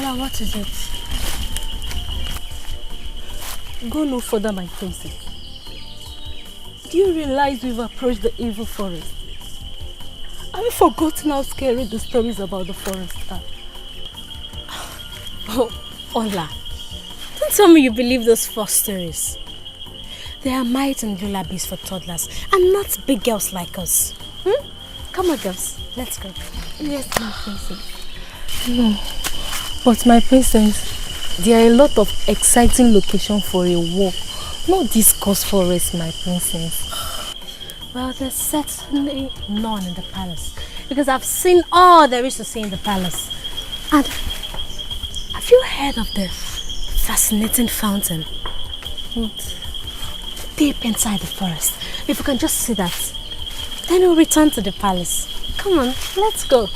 Yeah, what is it? Go no further, my princess. Do you realize we've approached the evil forest? Have you forgotten how scary the stories about the forest are? Oh, Ola, don't tell me you believe those false stories. They are might and lullabies for toddlers and not big girls like us. Come on, girls, let's go. Yes, my princess. No, but my princess, there are a lot of exciting locations for a walk. Not this ghost forest, my princess. Well, there's certainly none in the palace because I've seen all there is to see in the palace. And have you heard of the fascinating fountain? What? Deep inside the forest. If we can just see that, then we'll return to the palace. Come on, let's go.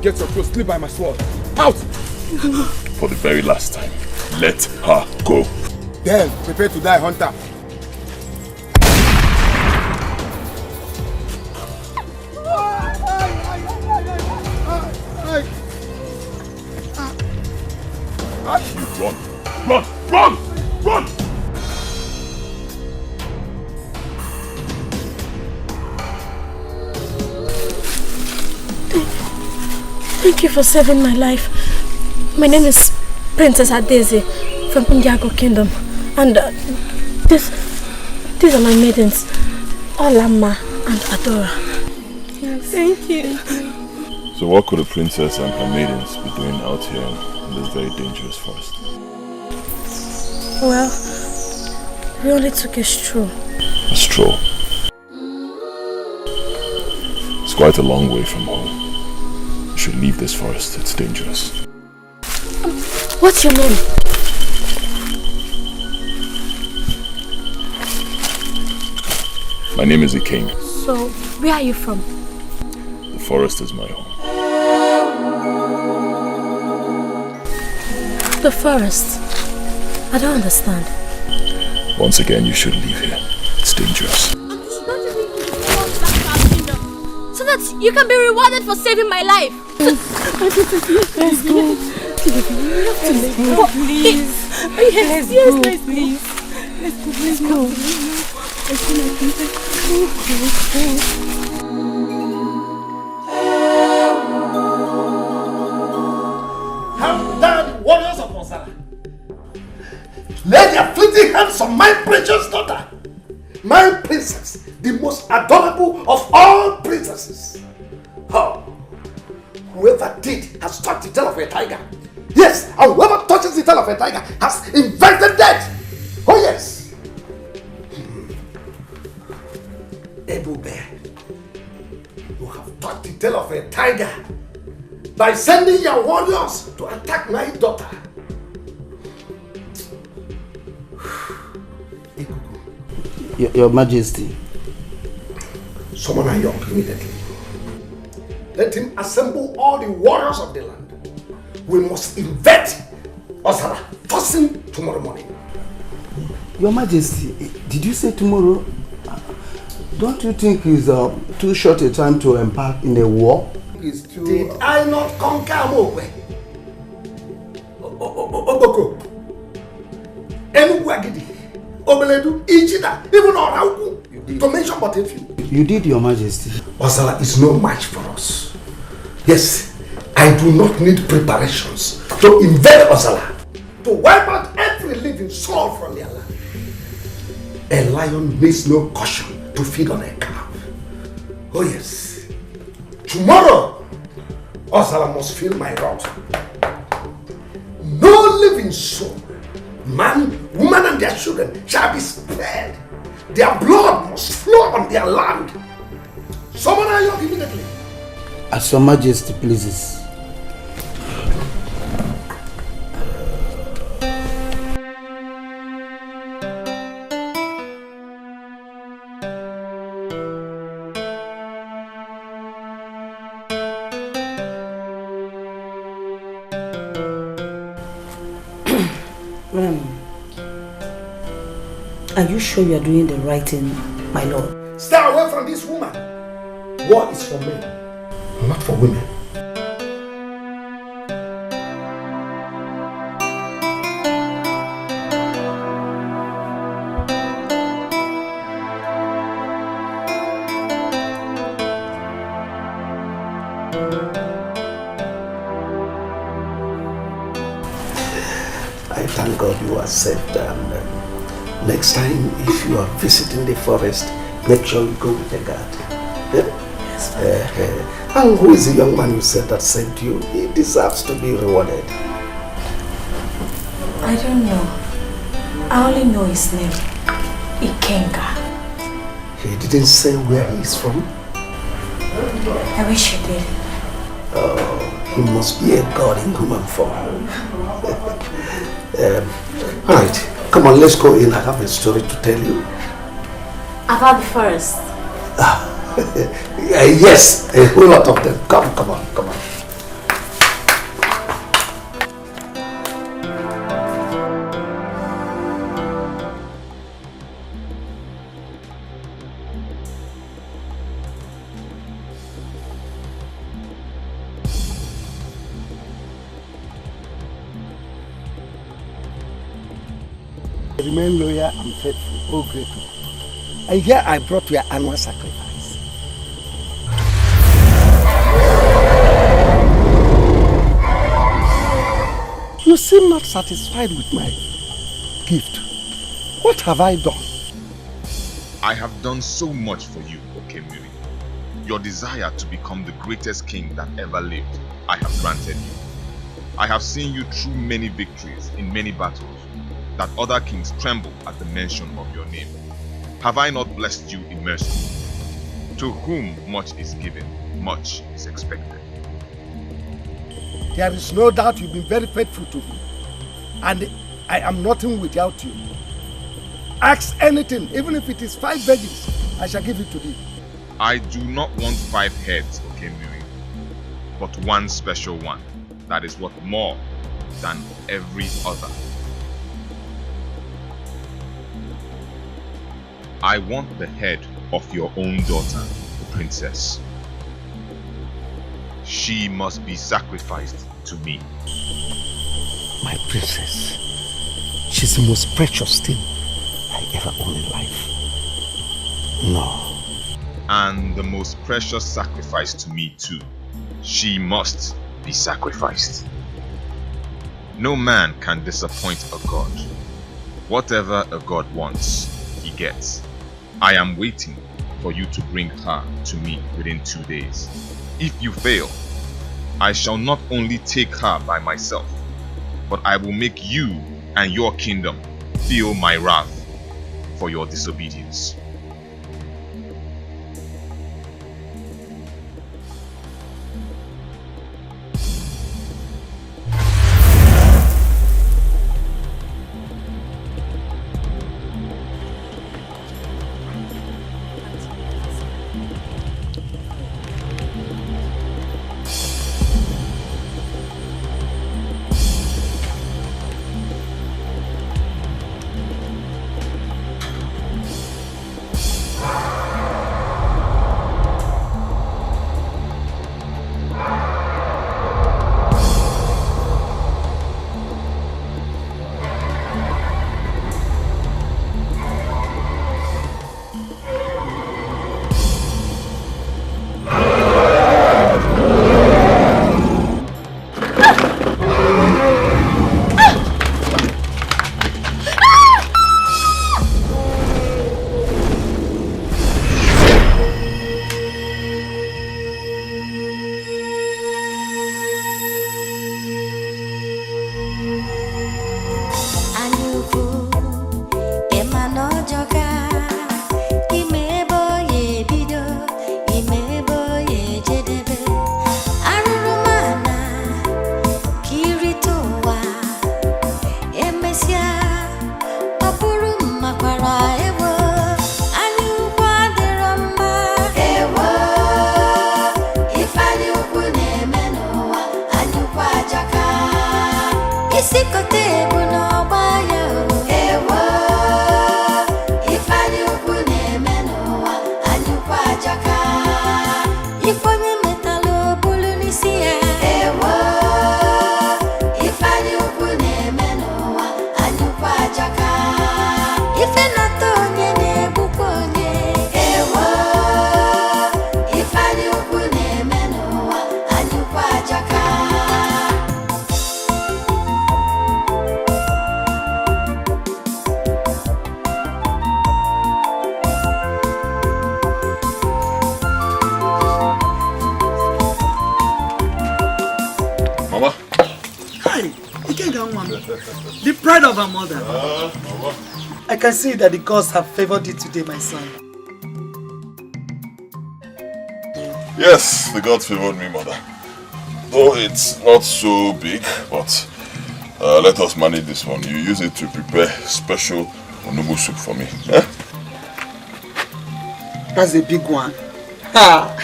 Get your clothes, sleep by my sword. Out! For the very last time, let her go. Then, prepare to die, hunter. You run! Run! Run! Run! Thank you for saving my life. My name is Princess Adeze from Indiago Kingdom. And these are my maidens, Olama and Adora. Yes, thank you. So what could a princess and her maidens be doing out here in this very dangerous forest? Well, we only took a stroll. A stroll? It's quite a long way from home. You should leave this forest, it's dangerous. What's your name? My name is the King. So, where are you from? The forest is my home. The forest? I don't understand. Once again, you should leave here. It's dangerous. So that you can be rewarded for saving my life. Let's go. Let's go, please. Yes, let's please. Let's go. Let's go. hands of my precious daughter, my princess, the most adorable of all princesses. Oh, whoever did has touched the tail of a tiger. Yes, and whoever touches the tail of a tiger has invented death. Oh yes. Ebube, you have touched the tail of a tiger by sending your warriors to attack my daughter. Your Majesty. Summon Ayok immediately. Let him assemble all the warriors of the land. We must invade Osara first thing tomorrow morning. Your Majesty, did you say tomorrow? Don't you think it's too short a time to embark in a war? Did I not conquer Amokwe? Oboko, Enuguagidi, Obeledu, Ichida, even Orauku, to mention but a few. You did, Your Majesty. Osala is no match for us. Yes, I do not need preparations to invade Osala, to wipe out every living soul from their land. A lion needs no caution to feed on a calf. Oh yes, tomorrow Osala must feel my wrath. No living soul, man, woman and their children shall be spared. Their blood must flow on their land. Summon Ayok immediately. As Your Majesty pleases. Are you sure you are doing the right thing, my lord? Stay away from this woman. War is for men, not for women. I thank God you are safe, and next time if you are visiting the forest, make sure you go with a guard. Yeah? Yes, And who is the young man you said that saved you? He deserves to be rewarded. I don't know. I only know his name. Ikenga. He didn't say where he is from. I wish he did. Oh, he must be a god in human form. Alright, come on, let's go in. I have a story to tell you. About the forest. Yes, a whole lot of them. Come on. Remain loyal and faithful, oh great one. And here I brought your annual sacrifice. You seem not satisfied with my gift. What have I done? I have done so much for you, Okemiri. Your desire to become the greatest king that ever lived, I have granted you. I have seen you through many victories in many battles, that other kings tremble at the mention of your name. Have I not blessed you in mercy? To whom much is given, much is expected. There is no doubt you've been very faithful to me, and I am nothing without you. Ask anything, even if it is 5 virgins, I shall give it to thee. I do not want 5 heads, Okemiri, but one special one that is worth more than every other. I want the head of your own daughter, Princess. She must be sacrificed to me. My princess, she's the most precious thing I ever owned in life. No. And the most precious sacrifice to me too. She must be sacrificed. No man can disappoint a god. Whatever a god wants, he gets. I am waiting for you to bring her to me within 2 days. If you fail, I shall not only take her by myself, but I will make you and your kingdom feel my wrath for your disobedience. The pride of our mother. I can see that the gods have favored you today, my son. Yes, the gods favored me, mother. Though it's not so big, but let us manage this one. You use it to prepare special onubu soup for me. Eh? That's a big one. Ha!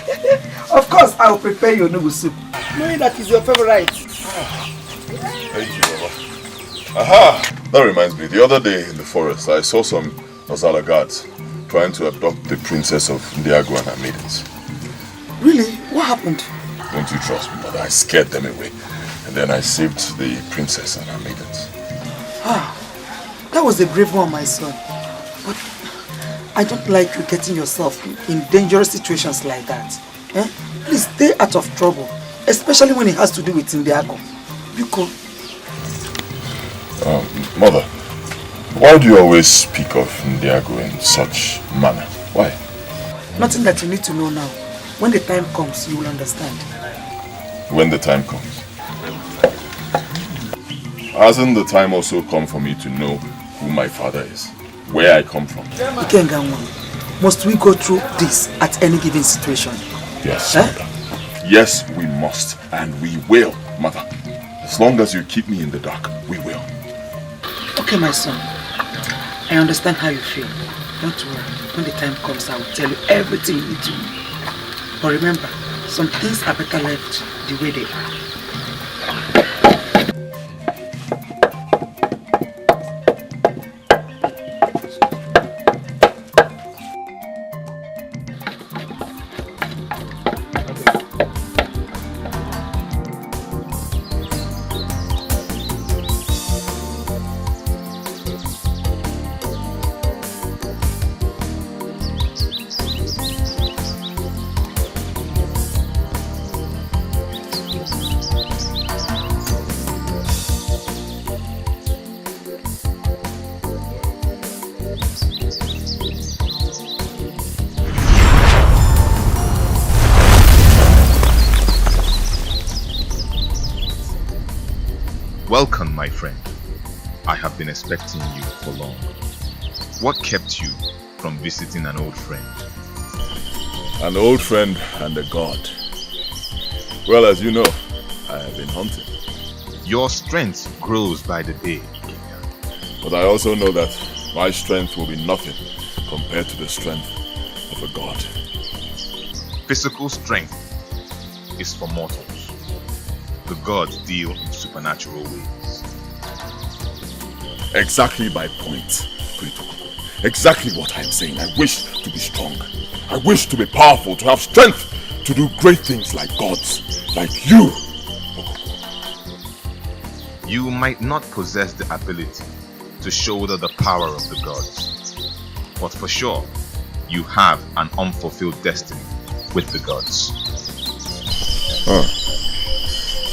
Of course, I will prepare your onubu soup, knowing that is your favorite. Thank you, Baba. Aha! That reminds me, the other day in the forest, I saw some Ozala guards trying to abduct the princess of Ndiago and her maidens. Really? What happened? Don't you trust me, mother? I scared them away. And then I saved the princess and her maidens. Ah, that was a brave one, my son. But I don't like you getting yourself in dangerous situations like that. Eh? Please stay out of trouble, especially when it has to do with Ndiago. Because Mother, why do you always speak of Ndiago in such manner? Why? Nothing that you need to know now. When the time comes, you will understand. When the time comes. Hasn't the time also come for me to know who my father is? Where I come from? Ikenganwa, must we go through this at any given situation? Yes, mother. Yes, we must. And we will, mother. As long as you keep me in the dark, we will. Okay, my son. I understand how you feel. Don't worry. When the time comes, I will tell you everything you need to know. But remember, some things are better left the way they are. Welcome, my friend. I have been expecting you for long. What kept you from visiting an old friend? An old friend and a god. Well, as you know, I have been hunting. Your strength grows by the day, Ikenga. But I also know that my strength will be nothing compared to the strength of a god. Physical strength is for mortals. The gods deal in supernatural ways. Exactly my point, Prito. Exactly what I am saying. I wish to be strong. I wish to be powerful, to have strength, to do great things like gods, like you. You might not possess the ability to shoulder the power of the gods, but for sure, you have an unfulfilled destiny with the gods.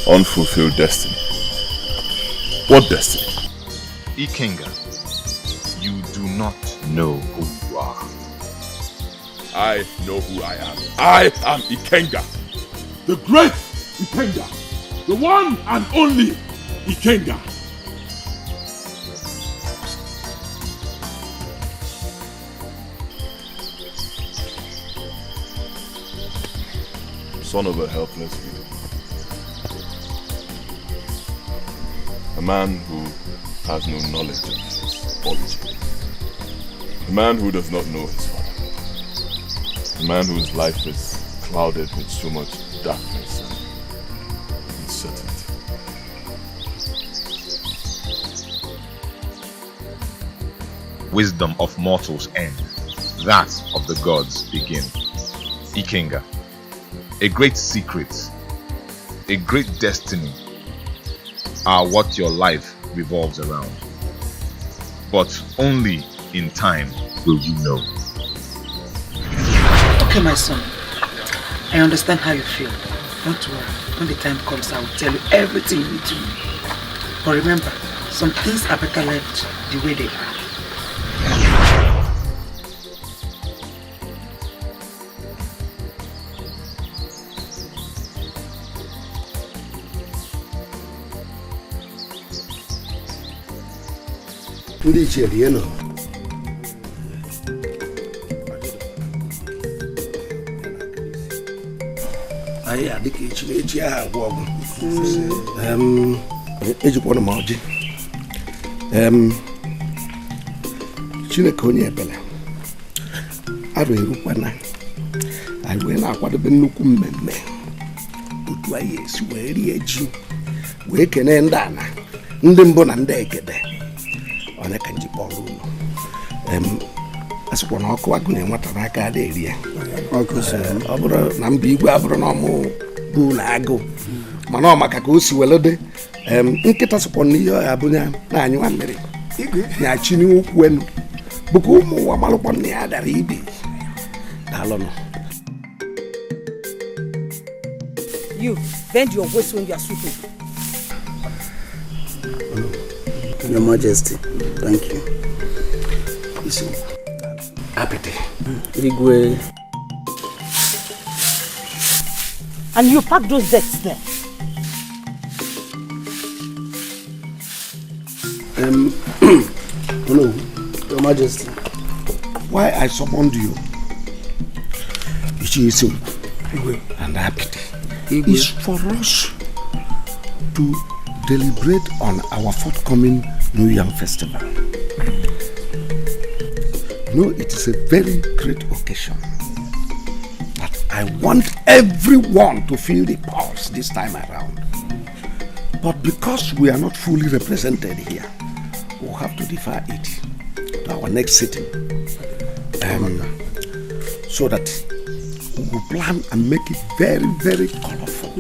Unfulfilled destiny. What destiny? Ikenga, you do not know who you are. I know who I am. I am Ikenga. The great Ikenga. The one and only Ikenga. Son of a helpless widow. A man who has no knowledge of his origin. A man who does not know his father. A man whose life is clouded with so much darkness and uncertainty. Wisdom of mortals end, that of the gods begin. Ikenga, a great secret, a great destiny are what your life revolves around. But only in time will you know. Okay, my son. I understand how you feel. Don't worry. When the time comes, I will tell you everything you need to know. But remember, some things are better left the way they are. Ndị ichie dị enu. Anyị adịka echi aha agwọ ọgwụ. Ejikwana m ọjị. Chineke onye ebele. Arụ erukwana. Anyị wee na-akwadobe nnukwu mmemme. Otu anyị esi wee rie ji. Wee kene ndị ana. Ndị mbụ na ndị ekede. Onye ka nji kpọrọ ụlọ. Asịkwa na ọkụ agụ na-enweta n'aka ada eri ya. Ọ bụrụ na mba igwe abụrụ na ọmụ bụ na agụ. Mana ọ maka ka o si welede. Nkịta sịkwa na ihe ọya bụ na-anyụ mmiri. Na-achị n'okwu enu. Bụka ụmụ ụwa malụkwa na ya dara ibi. Daalụnụ. You bend your waist when you are sweeping. Your Majesty, thank you. Listen, Apete. Igwe. And you pack those decks there. Hello, Your Majesty. Why I summoned you? Ichi and Apete is for us to deliberate on our forthcoming New Yam Festival. No, it is a very great occasion. But I want everyone to feel the pulse this time around. But because we are not fully represented here, we'll have to defer it to our next sitting. So that we will plan and make it very, very colorful.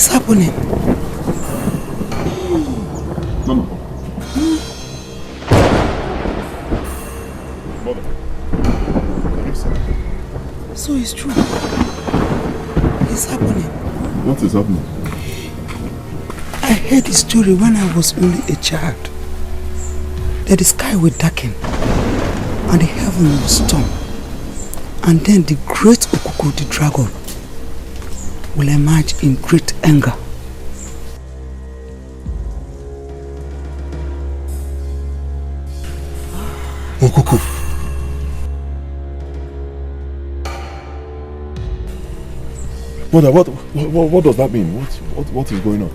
It's happening. Mama. Mother. So it's true. It's happening. What is happening? I heard the story when I was only a child. That the sky will darken and the heaven will storm. And then the great Okuku, the dragon, will emerge in great anger. Okuku. Mother, what does that mean? What is going on?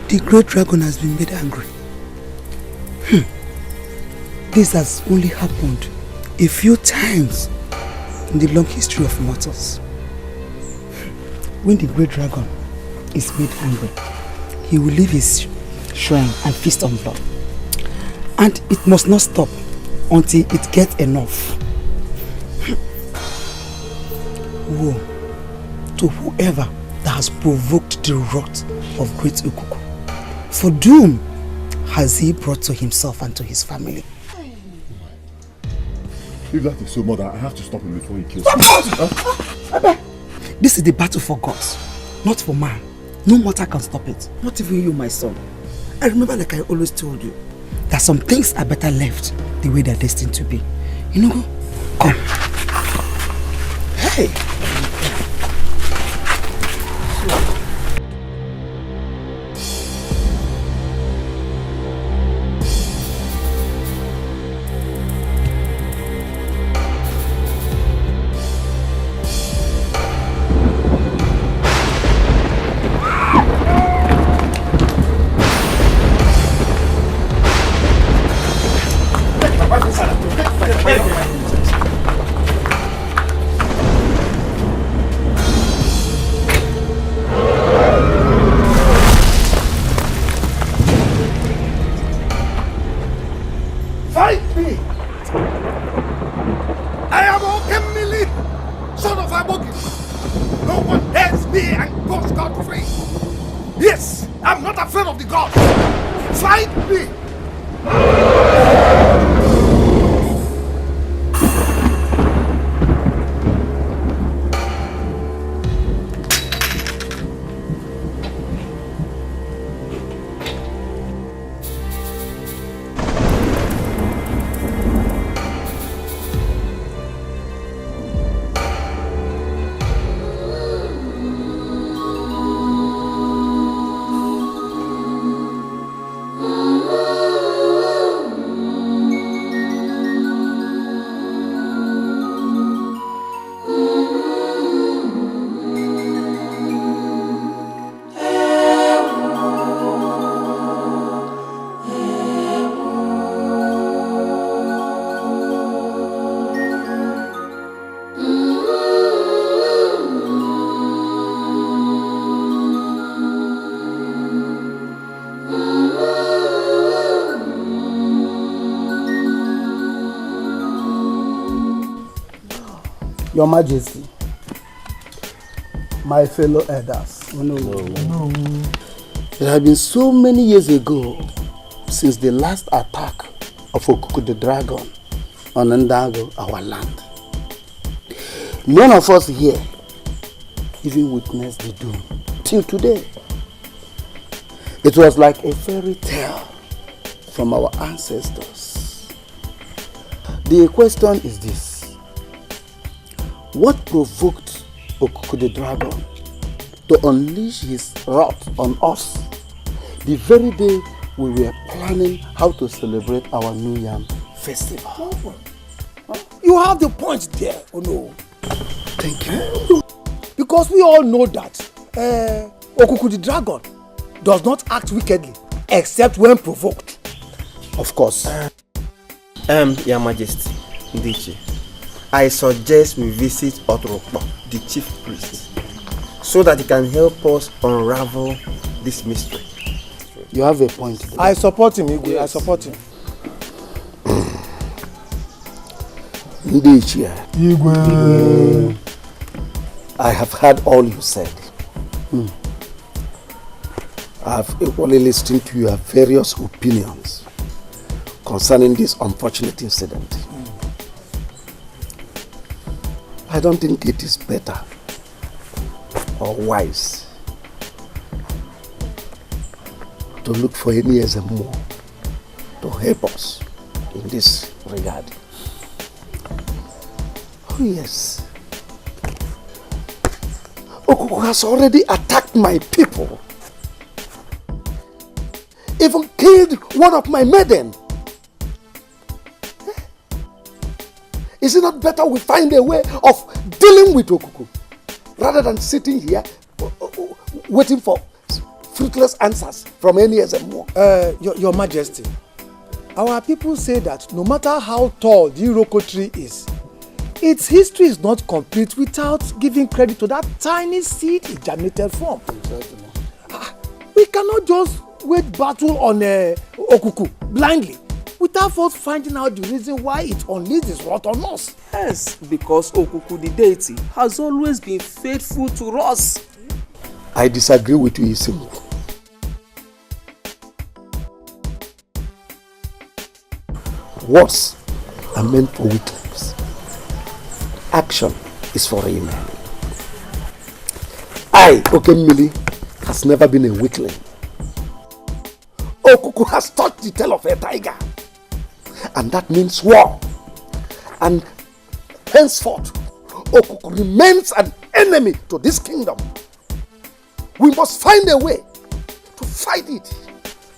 The great dragon has been made angry. This has only happened a few times in the long history of mortals. When the great dragon is made angry, he will leave his shrine and feast on blood. And it must not stop until it gets enough. Woe to whoever that has provoked the wrath of great Ukuku. For doom has he brought to himself and to his family. If that is so, Mother, I have to stop him before he kills me. This is the battle for gods, not for man. No mortal can stop it. Not even you, my son. I remember, like I always told you, that some things are better left the way they're destined to be. You know, come. Hey! Your Majesty, my fellow elders. No. It has been so many years ago since the last attack of Okuku the dragon on Ndango, our land. None of us here even witnessed the doom till today. It was like a fairy tale from our ancestors. The question is this. What provoked Okuku the dragon to unleash his wrath on us the very day we were planning how to celebrate our New Yam festival? You have the point there, Ono. Thank you. Because we all know that Okuku the dragon does not act wickedly except when provoked. Of course. Your Majesty, Ndiche, I suggest we visit Otrokpa, the chief priest, so that he can help us unravel this mystery. You have a point there. I support him, Igwe. Yes. I support him. Ndiche, Igwe. I have heard all you said. I've equally listened to your various opinions concerning this unfortunate incident. I don't think it is better or wise to look for any more to help us in this regard. Oh yes. Okuku has already attacked my people. Even killed one of my maiden. Is it not better we find a way of dealing with Okuku rather than sitting here waiting for fruitless answers from any more? Your Majesty, our people say that no matter how tall the Iroko tree is, its history is not complete without giving credit to that tiny seed it germinated from. We cannot just wage battle on Okuku blindly without first finding out the reason why it unleashed its wrath on us. Yes, because Okuku the deity has always been faithful to us. I disagree with you, Isimu. Words are meant for weaklings. Action is for a man. I, Okemili, has never been a weakling. Okuku has touched the tail of a tiger. And that means war. And henceforth, Okuku remains an enemy to this kingdom. We must find a way to fight it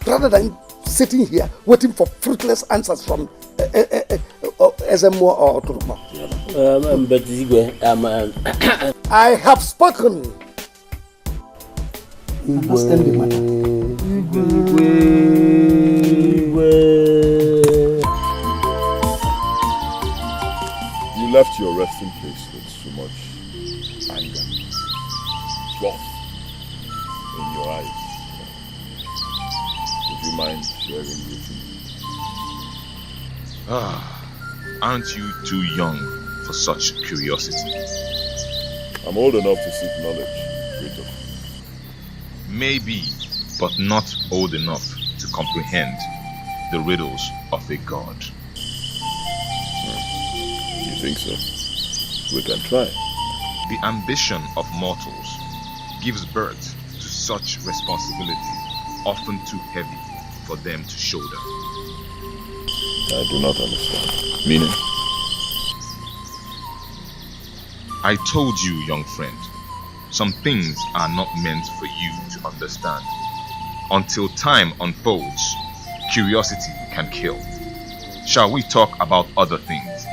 rather than sitting here waiting for fruitless answers from SMO or Turuma. I have spoken. Understand the matter. You left your resting place with so much anger, wrath in your eyes. Would you mind sharing with me? Aren't you too young for such curiosity? I'm old enough to seek knowledge, Greater. Maybe, but not old enough to comprehend the riddles of a god. You think so? We can try. The ambition of mortals gives birth to such responsibility, often too heavy for them to shoulder. I do not understand. Meaning? I told you, young friend, some things are not meant for you to understand. Until time unfolds, curiosity can kill. Shall we talk about other things?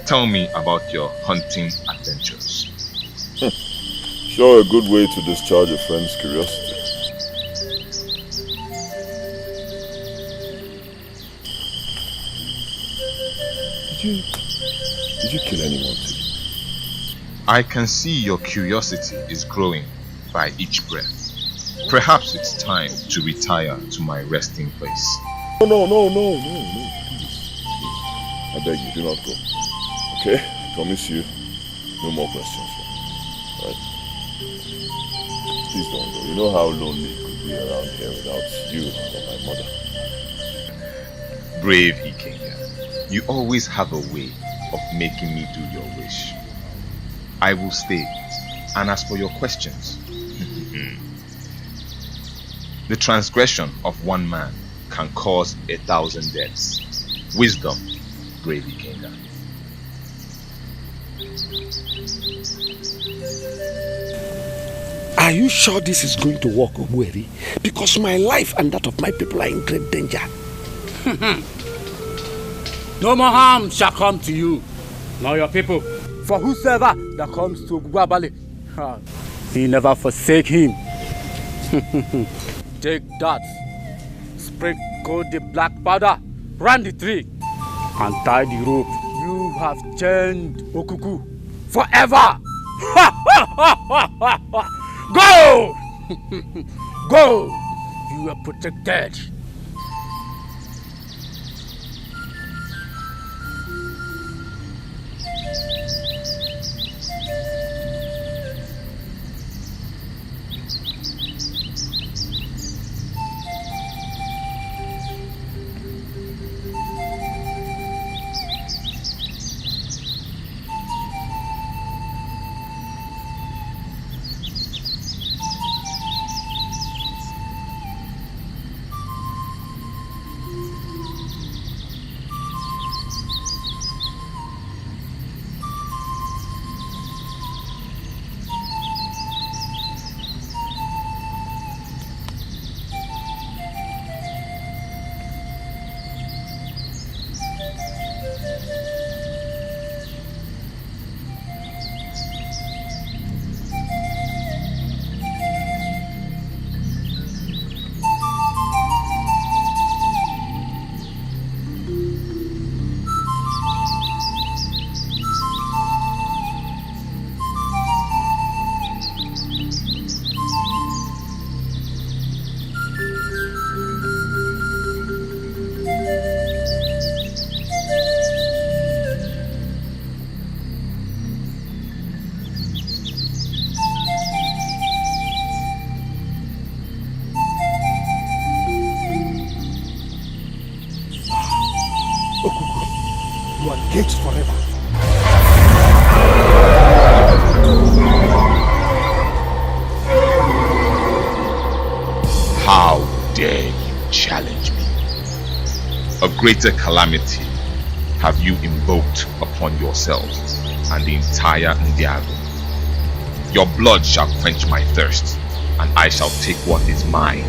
Tell me about your hunting adventures. Sure, a good way to discharge a friend's curiosity. Did you kill anyone today? I can see your curiosity is growing by each breath. Perhaps it's time to retire to my resting place. No, please. I beg you, do not go. Okay? I promise you, no more questions. Right? Please don't go. You know how lonely it could be around here without you or my mother. Brave Ikenya, you always have a way of making me do your wish. I will stay. And as for your questions, the transgression of one man can cause 1,000 deaths. Wisdom, brave Ikenga. Are you sure this is going to work, Obueri? Because my life and that of my people are in great danger. No more harm shall come to you, nor your people. For whosoever that comes to Guabale, he never forsake him. Take that, sprinkle the black powder round the tree, and tie the rope. You have chained Okuku forever. Go! Go! You are protected. engaged forever. How dare you challenge me? A greater calamity have you invoked upon yourself and the entire Ndiago. Your blood shall quench my thirst, and I shall take what is mine.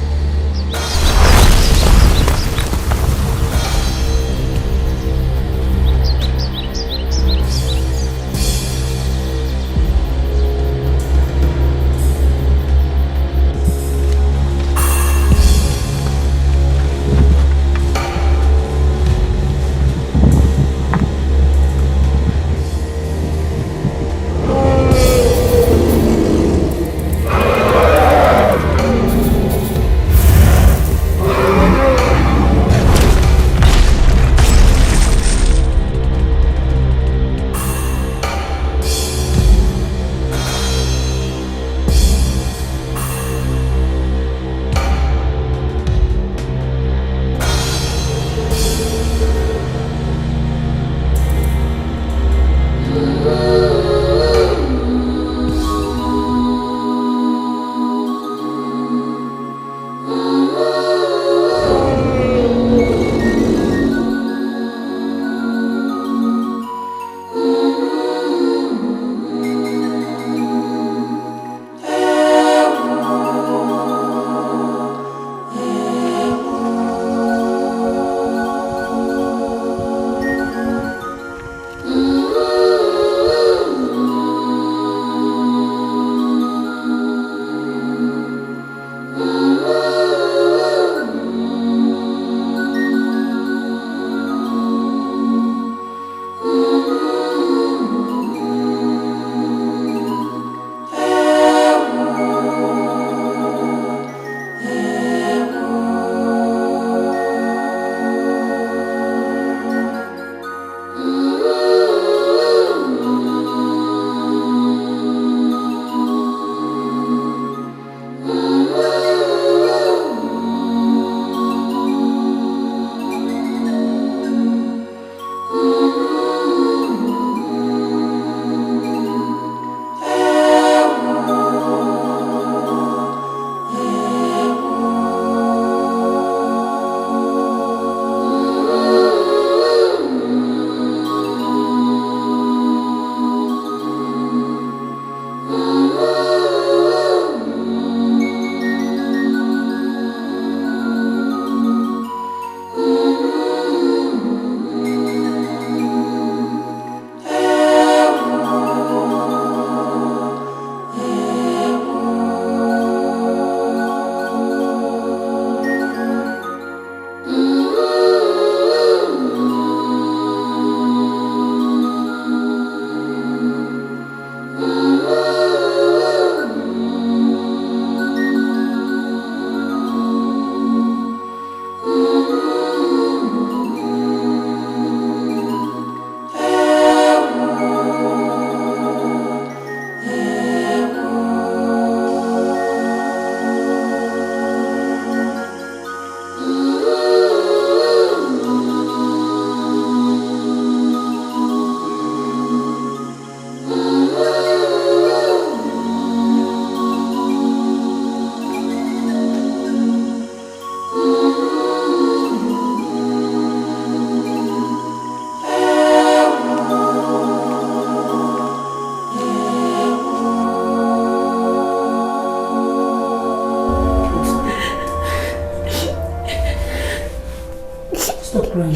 crying.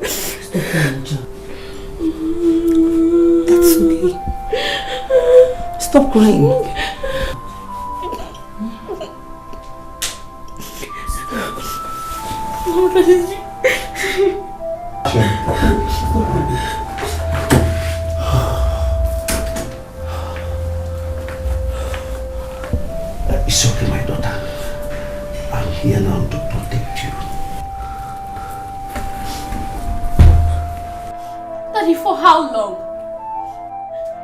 Stop crying, John. That's okay. Stop crying. It's okay, my daughter. I'm here now to protect you. Daddy, for how long?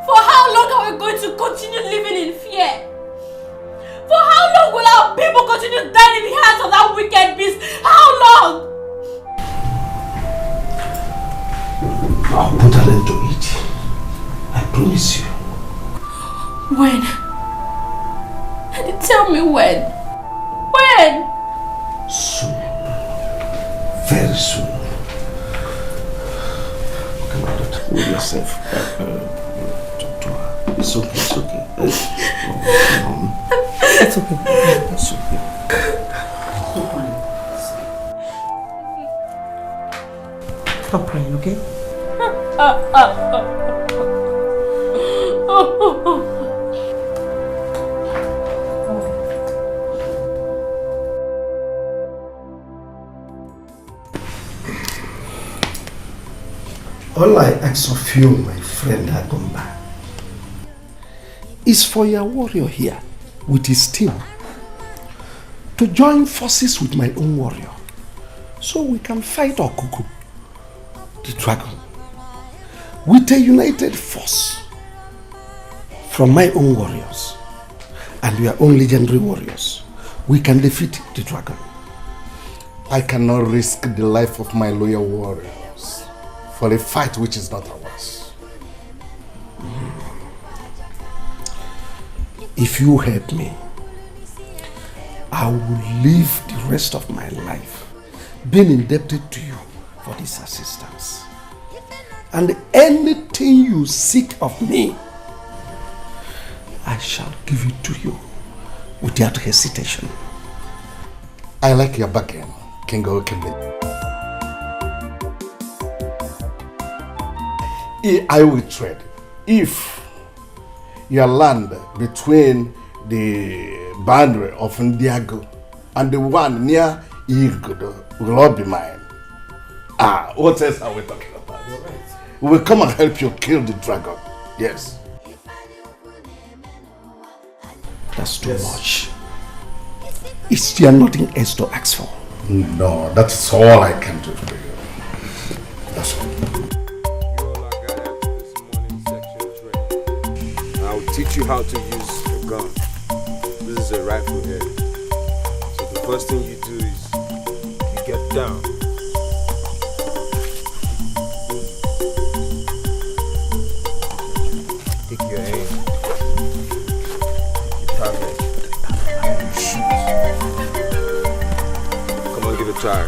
For how long are we going to continue living in fear? For how long will our people continue dying in the hands of that wicked beast? How long? very soon. Come on, don't hold yourself. Talk to her. It's okay, it's okay. It's okay. It's okay. Stop crying, okay? All I ask of you, my friend Agumba, is for your warrior here with his team to join forces with my own warrior so we can fight Okuku, the dragon, with a united force from my own warriors and your own legendary warriors. We can defeat the dragon. I cannot risk the life of my loyal warriors for a fight which is not ours. If you help me, I will live the rest of my life being indebted to you for this assistance. And anything you seek of me, I shall give it to you without hesitation. I like your bargain, King Okembe. I will trade if your land between the boundary of Ndiago and the one near Igdo will all be mine. What else are we talking about? We will come and help you kill the dragon. Yes. That's too much. Is there nothing else to ask for? No, that's all I can do for you. That's all. I'll teach you how to use a gun. This is a rifle here. So the first thing you do is you get down. Take your aim. Take your target. And shoot. Come on, give it a try.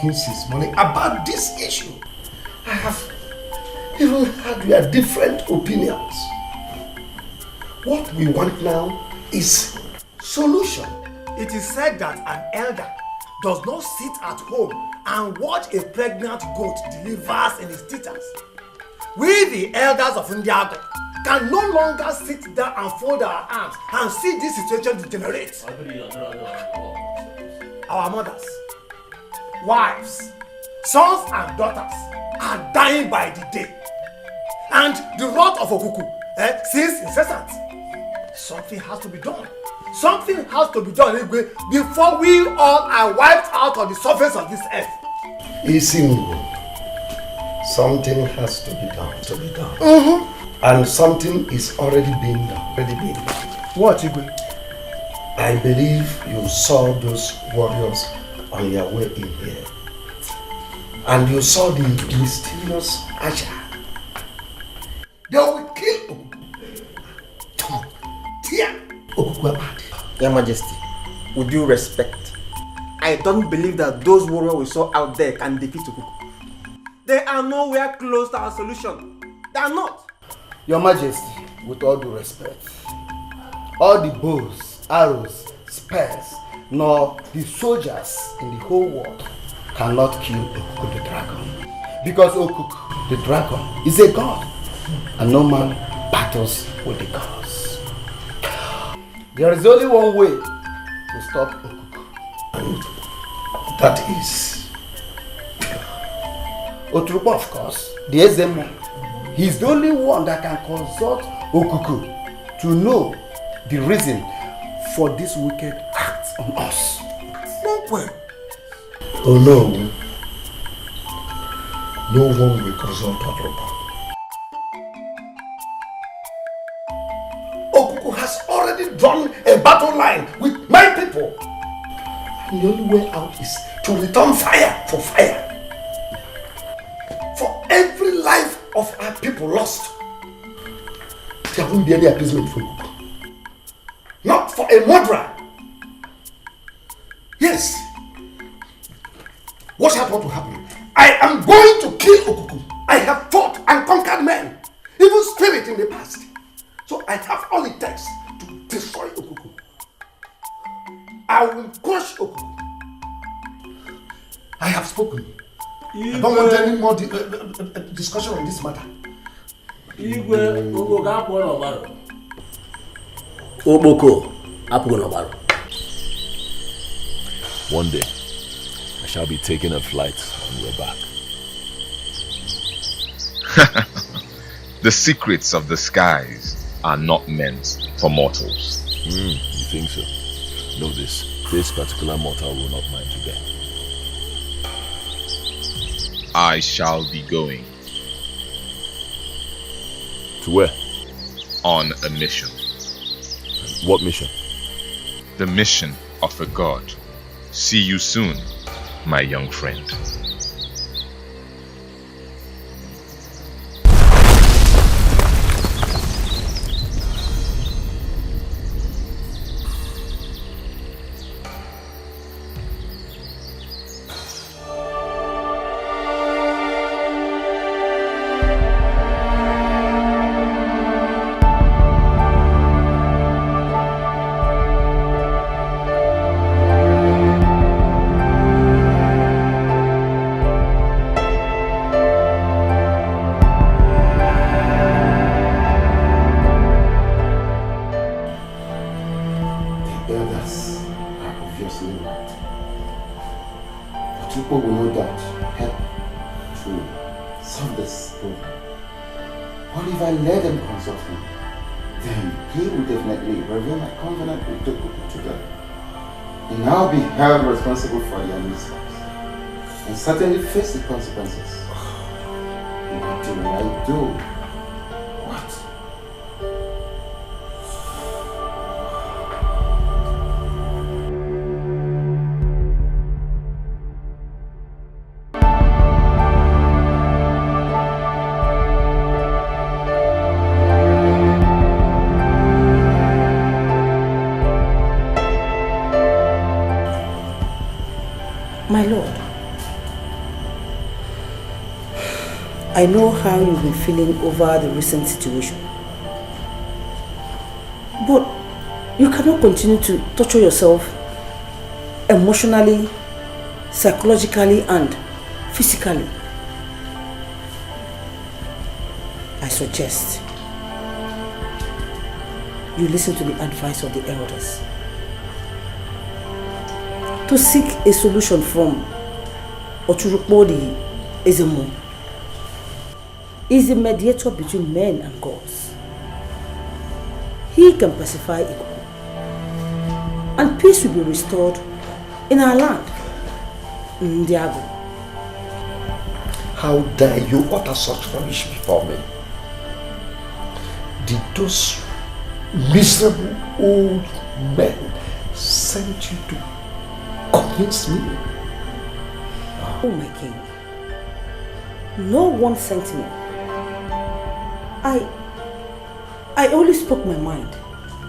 Since morning about this issue. I have even had your different opinions. What we want now is solution. It is said that an elder does not sit at home and watch a pregnant goat delivers in his teethers. We, the elders of Ndiago, can no longer sit down and fold our arms and see this situation degenerate. Our mothers, wives, sons and daughters are dying by the day. And the wrath of Okuku since incessant. Something has to be done. Something has to be done before we all are wiped out on the surface of this earth. Isingo. Something has to be done. And something is already being done. What, Igwe? I believe you saw those warriors on their way in here. And you saw the mysterious Asha. They will kill Your Majesty, with due respect, I don't believe that those warriors we saw out there can defeat Okuku. They are nowhere close to our solution. They are not. Your Majesty, with all due respect, all the bows, arrows, spears, nor the soldiers in the whole world cannot kill Okuku the dragon. Because Okuku the dragon is a god, and no man battles with the gods. There is only one way to stop Okuku, and that is Oturukpo, of course, the Ezemo. He's the only one that can consult Okuku to know the reason for this wicked act on us. Oh no. No one will consult Oturukpo. Okuku has already drawn a battle line with my people. And the only way out is to return fire for fire. For every life of our people lost, there won't be any appeasement for Okuku. Not for a murderer. Yes. Watch out what will happen. I am going to kill Okuku. I have fought and conquered men, even spirit in the past. So I have all it takes to destroy Okuku. I will crush Okuku. I have spoken. I don't want any more discussion on this matter. One day, I shall be taking a flight on your back. The secrets of the skies are not meant for mortals. You think so? Know this particular mortal will not mind today. I shall be going. To where? On a mission. What mission? The mission of a god. See you soon, my young friend. held responsible for their mistakes and certainly face the consequences. What do I do? What? My lord, I know how you've been feeling over the recent situation. But you cannot continue to torture yourself emotionally, psychologically, and physically. I suggest you listen to the advice of the elders to seek a solution from Oturukpo the Ezemo. is the mediator between men and gods. He can pacify Ikuku, and peace will be restored in our land, Ndiago. How dare you utter such rubbish before me? Did those miserable old men send you to convince me? Oh my king, no one sent me. I only spoke my mind.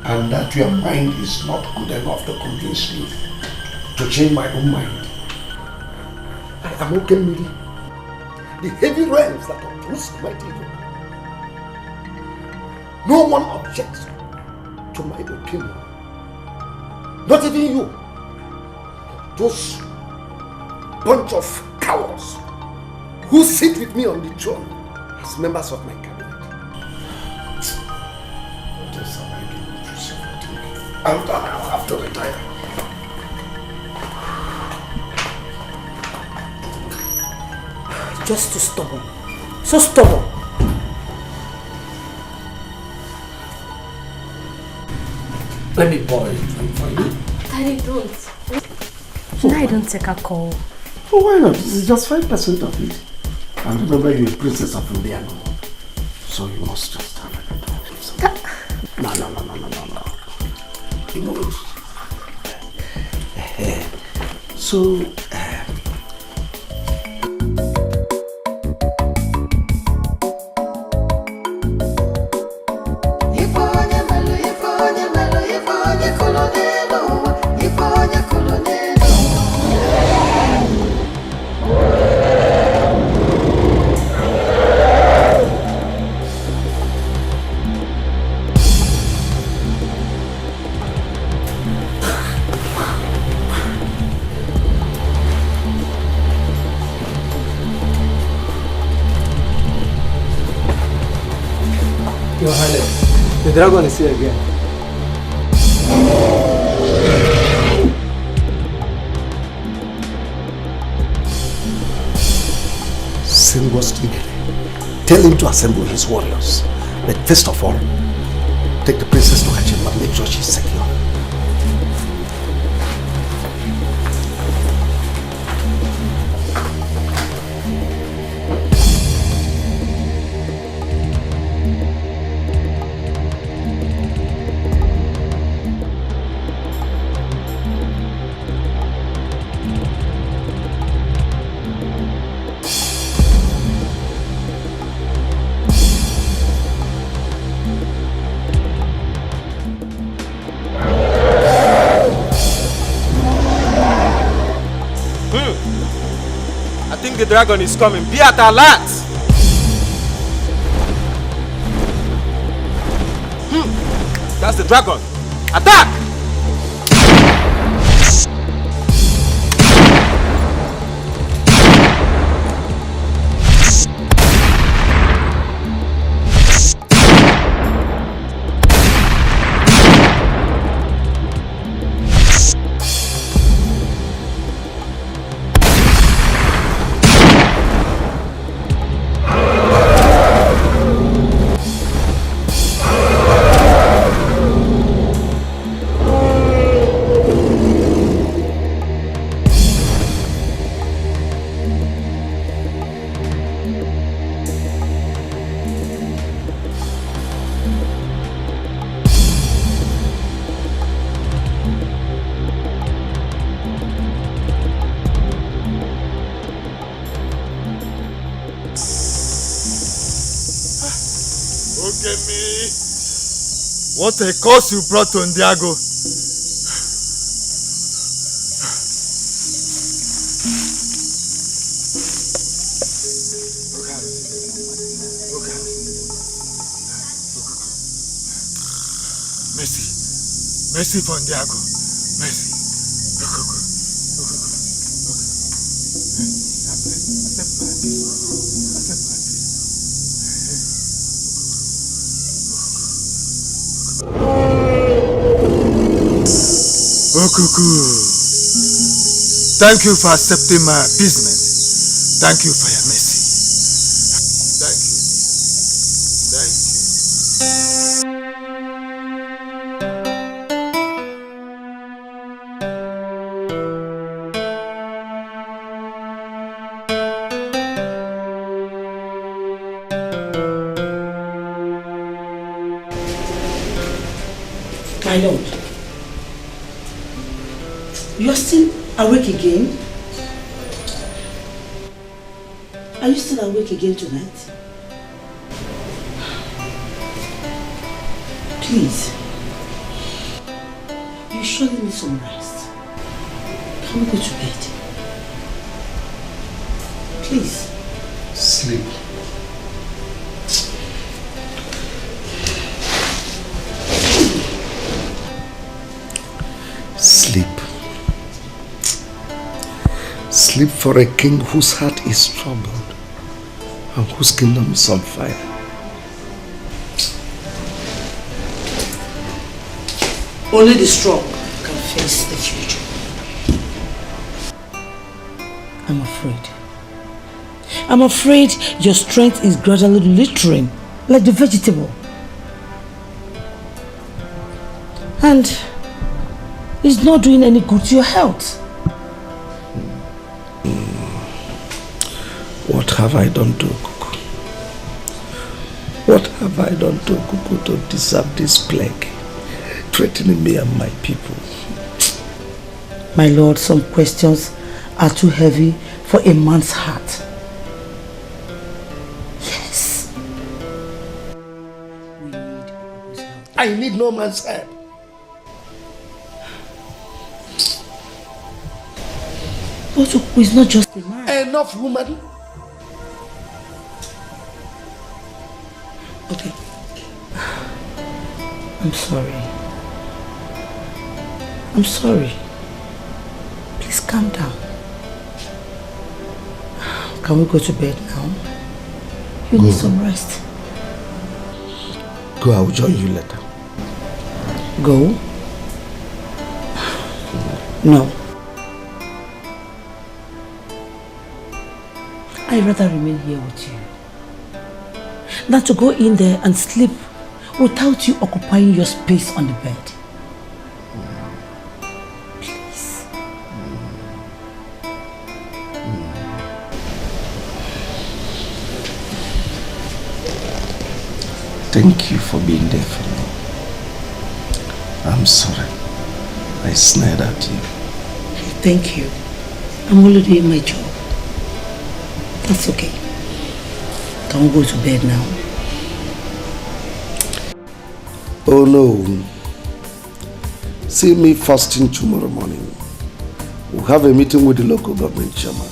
And that your mind is not good enough to convince me to change my own mind. I am okay, Miri. The heavy realms that oppose my evil. No one objects to my opinion. Not even you. Those bunch of cowards who sit with me on the throne as members of my cabinet. What else am I doing to say? I'll have to retire. Just too stubborn. So stubborn. Let me pour a drink for you. Daddy, don't. I don't take a call. Oh, why not? It's just 5% of it. And remember, you're a princess of Indiana. So you must just have a little. No. You know. So, Your Highness, the dragon is here again. Send was eagerly. Tell him to assemble his warriors. But first of all, take the princess to her chamber. Make sure she's secure. The dragon is coming. Be at alert! That's the dragon. Attack! What a curse you brought to Ndiago. Mercy for Ndiago. Mercy. Okuku, thank you for accepting my appeasement. Thank you for your mercy. Thank you. My lord, you are still awake again? Are you still awake again tonight? Please, you surely need some rest. Can we go to bed? Please. Sleep. Sleep. Sleep for a king whose heart is troubled and whose kingdom is on fire. Only the strong can face the future. I'm afraid. I'm afraid your strength is gradually littering like the vegetable. And it's not doing any good to your health. What have I done to Okuku? What have I done to Okuku to deserve this plague threatening me and my people? My lord, some questions are too heavy for a man's heart. Yes. I need no man's help. But Okuku is not just a man. Enough, woman. Okay. I'm sorry. I'm sorry. Please calm down. Can we go to bed now? You need some rest. Go, I will join you later. Go? No. I'd rather remain here with you than to go in there and sleep without you occupying your space on the bed. Please. Thank you for being there for me. I'm sorry. I snared at you. Thank you. I'm only doing my job. That's okay. Can we go to bed now? Oh no. See me first thing tomorrow morning. We'll have a meeting with the local government chairman.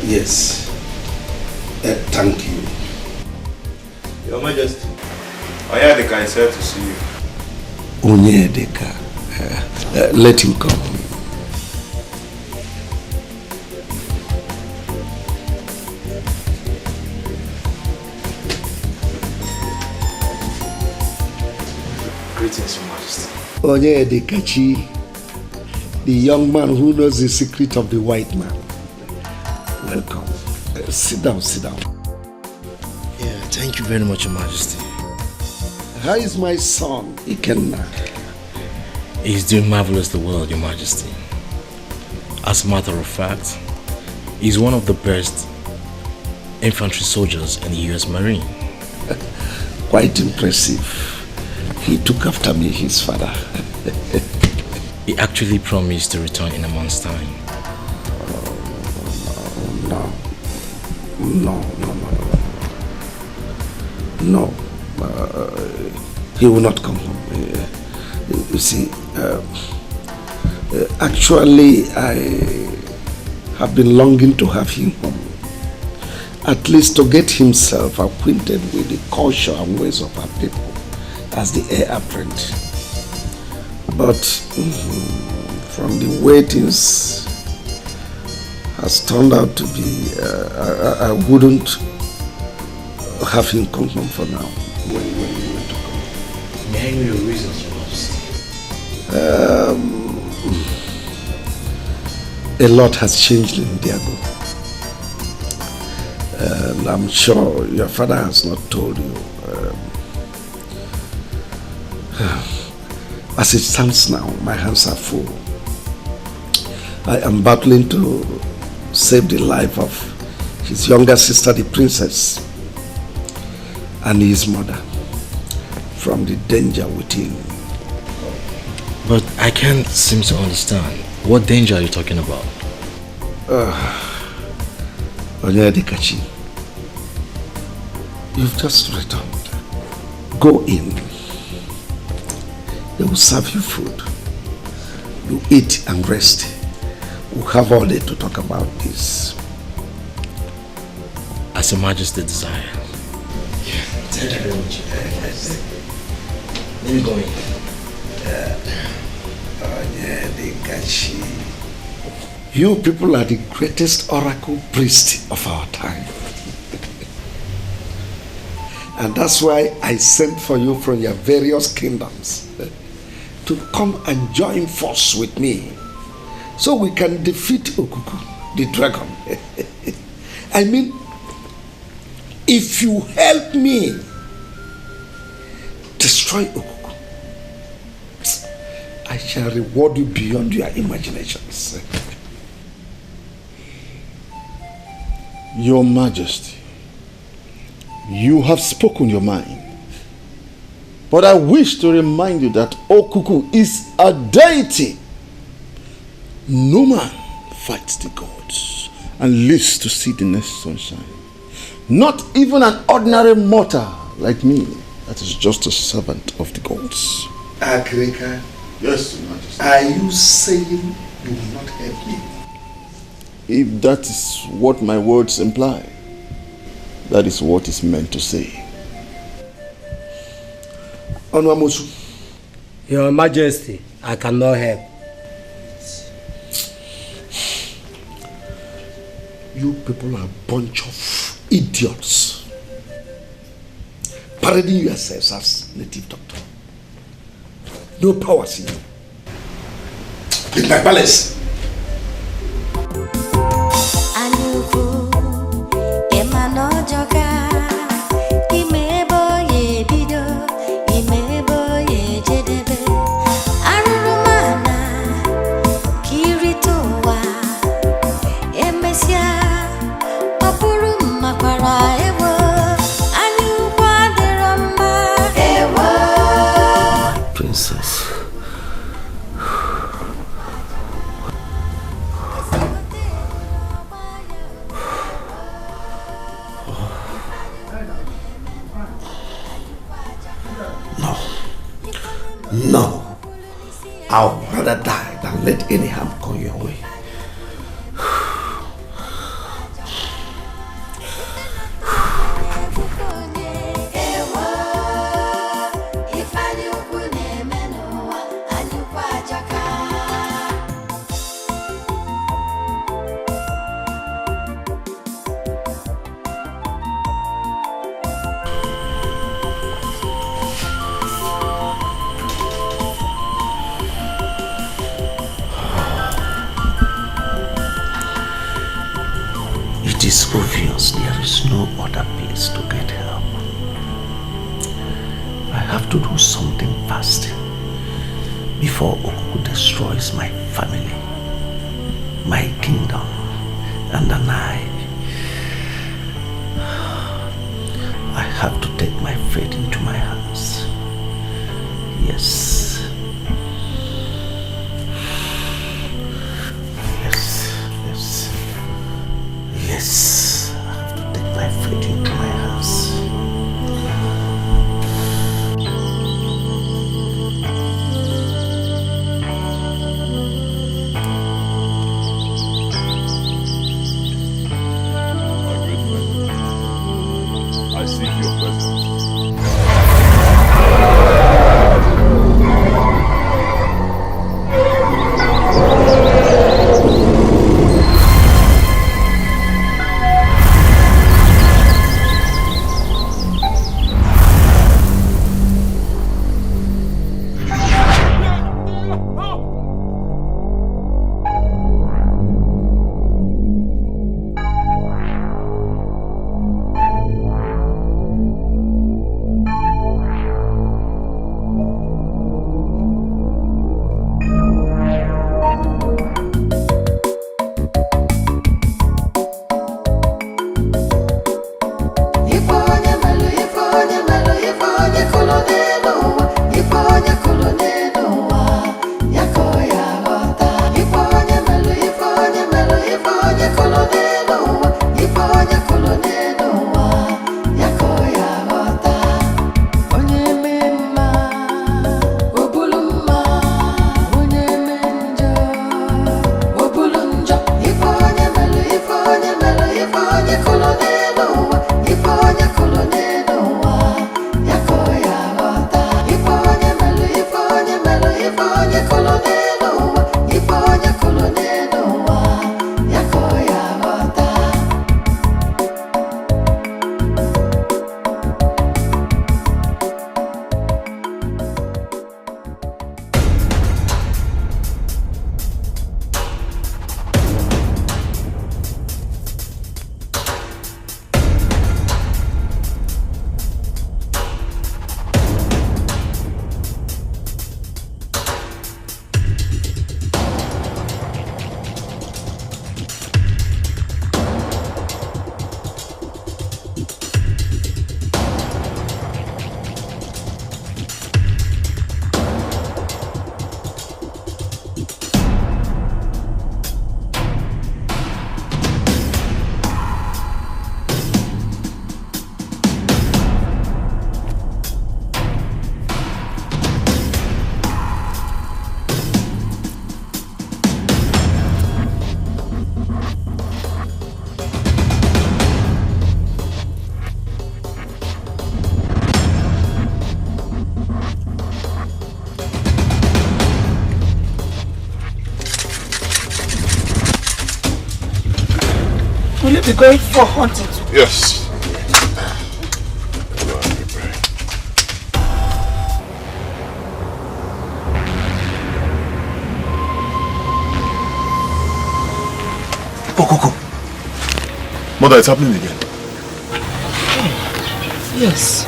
Yes. Thank you. Your Majesty, Onyedika is here to see you. Onyedika. Let him come. Greetings, Your Majesty. Onyedikachi, the young man who knows the secret of the white man. Welcome. Sit down, sit down. Yeah, thank you very much, Your Majesty. How is my son, Ikenna? He's doing marvelous the world, Your Majesty. As a matter of fact, he's one of the best infantry soldiers in the US Marine. Quite impressive. He took after me, his father. He actually promised to return in a month's time. No. He will not come home. You see, actually, I have been longing to have him home. At least to get himself acquainted with the culture and ways of our people as the heir apparent. But from the way things has turned out to be, I wouldn't have him come home for now. When you want to come. May I know your reasons, Your Majesty? A lot has changed in Diago. I'm sure your father has not told you. As it stands now, my hands are full. I am battling to save the life of his younger sister, the princess, and his mother. from the danger within. But I can't seem to understand. What danger are you talking about? Onyedikachi, you've just returned. Go in. They will serve you food. You eat and rest. We'll have all day to talk about this. As Your Majesty desires. Thank you very much. Let me go in. You people are the greatest oracle priest of our time. And that's why I sent for you from your various kingdoms to come and join force with me so we can defeat Okuku, the dragon. I mean, if you help me destroy Okuku, I shall reward you beyond your imaginations. Your Majesty, you have spoken your mind. But I wish to remind you that Okuku is a deity. No man fights the gods and lives to see the next sunshine. Not even an ordinary mortal like me that is just a servant of the gods. Akrika, yes, Your Majesty. Are you saying you will not help me? If that is what my words imply, that is what is meant to say. Onwamosu. Your Majesty, I cannot help. You people are a bunch of idiots. Parading yourselves as native doctor. No powers in you. In my palace. No. I'll rather die than let any harm come your way. It is obvious there is no other place to get help. I have to do something fast before Okuku destroys my family, my kingdom, and then I have to take my fate into my hands. Yes. Yes, I have to take my fate into my hands. My good friend, I seek your presence. You're going for hunting too? Yes. Go. Mother, it's happening again. Yes.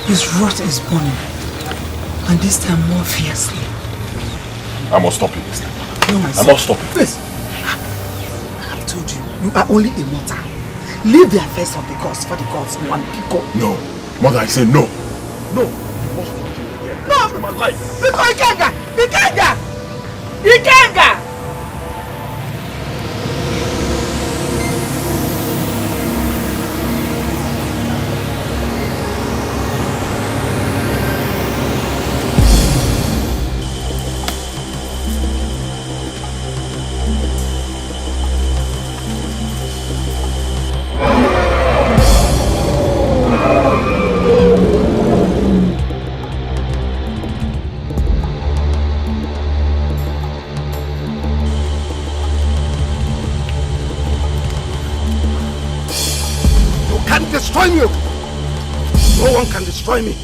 His wrath is burning. And this time more fiercely. I must stop it. No, my son. I must stop it. Please. I have told you, you are only a mortal. Leave the affairs of the gods for the gods one people. No. Mother, I say no. No. No! My life. Ikenga! Destroy me! No one can destroy me.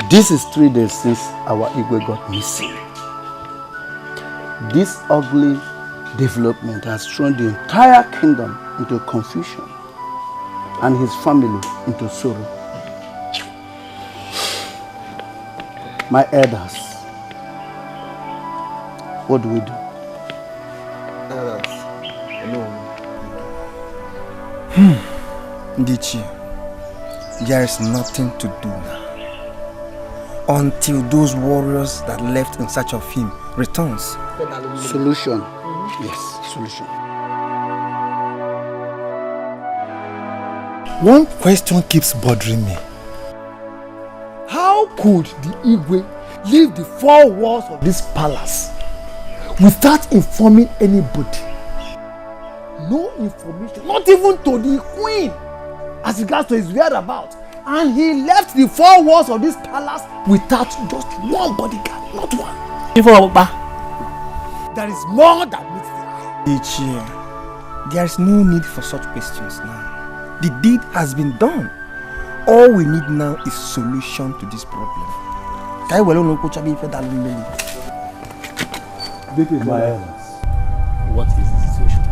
This is 3 days since our Igwe got missing. This ugly development has thrown the entire kingdom into confusion and his family into sorrow. My elders, what do we do? Ndichi, there is nothing to do now until those warriors that left in search of him returns. Solution. Yes, solution. One question keeps bothering me. How could the Igwe leave the 4 walls of this palace without informing anybody? No information, not even to the queen as regards to his whereabouts. And he left the 4 walls of this palace without just one bodyguard, not one. There is more that meets the eye. Ndichi, there is no need for such questions now. The deed has been done. All we need now is solution to this problem. What is the situation?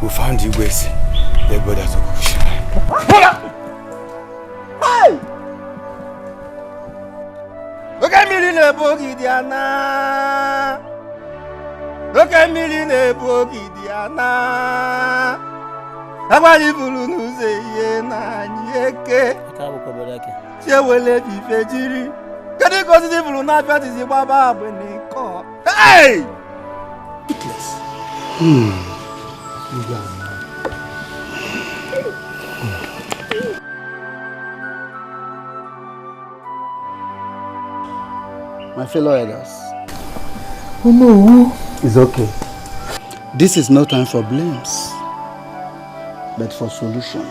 We found you guys. They got us to cushion. Hey! Look at me in a bogey, Diana. Look at me in a bogey, Diana. I'm a little say, Yeke. She will let you fetch. Can you go to the blue night party? Baba when they call. Hey! My fellow elders. Oh no. It's okay. This is no time for blames, but for solution.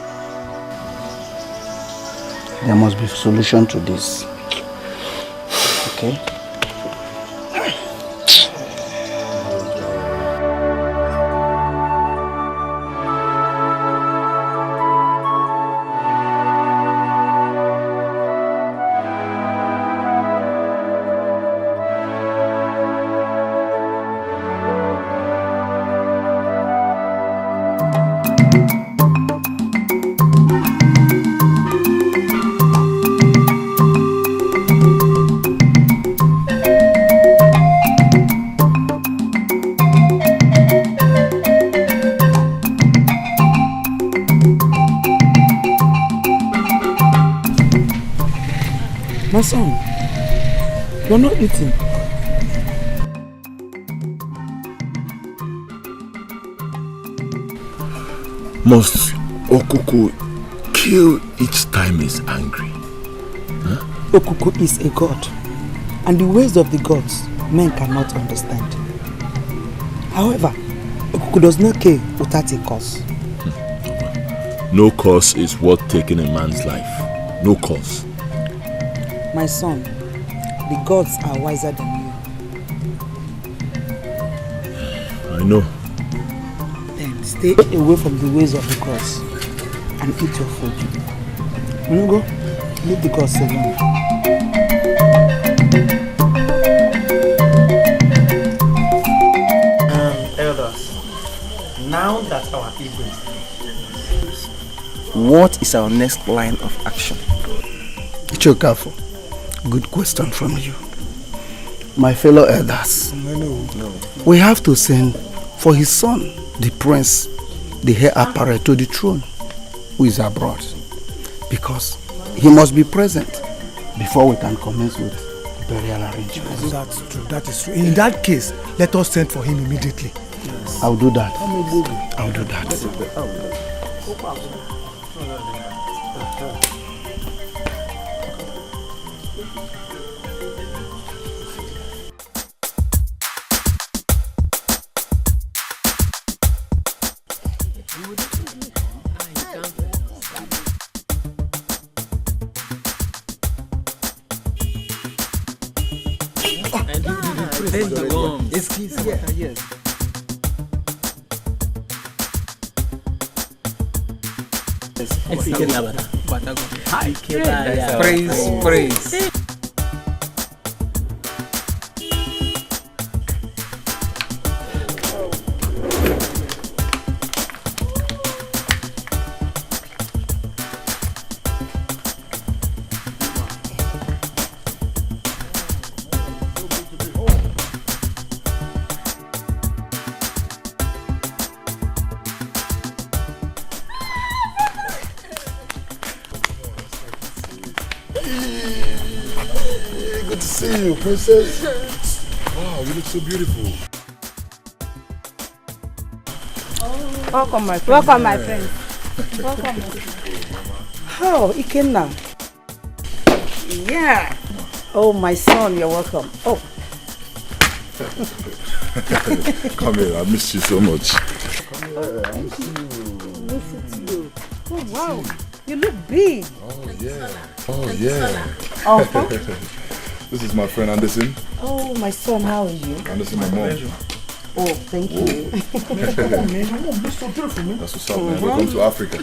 There must be a solution to this. Okay? My son, you're not eating. Must Okuku kill each time he's angry? Huh? Okuku is a god, and the ways of the gods men cannot understand. However, Okuku does not kill without a cause. No cause is worth taking a man's life. No cause. My son, the gods are wiser than you. I know. Then stay away from the ways of the gods and eat your food. When you go, leave the gods alone. Elders, now that our ego is what is our next line of action? Chokafo, good question from you. My fellow elders, we have to send for his son, the prince, the heir apparent to the throne, who is abroad, because he must be present before we can commence with burial arrangements. That's true, that is true. In that case, let us send for him immediately. Yes. I'll do that. I'll do that. Praise. Good to see you, princess. Wow, you look so beautiful. Welcome, my friend. Welcome, my friend. Welcome, my friend. How, Ikenna? Yeah. Oh, my son, you're welcome. Oh. Come here, I missed you so much. Thank you. Miss you. Oh, wow. You look big. Oh, yeah. Oh, yeah. Uh-huh. This is my friend Anderson. Oh, my son, how are you? Anderson, my mom. Oh, thank you. That's what's up, man. Welcome to Africa.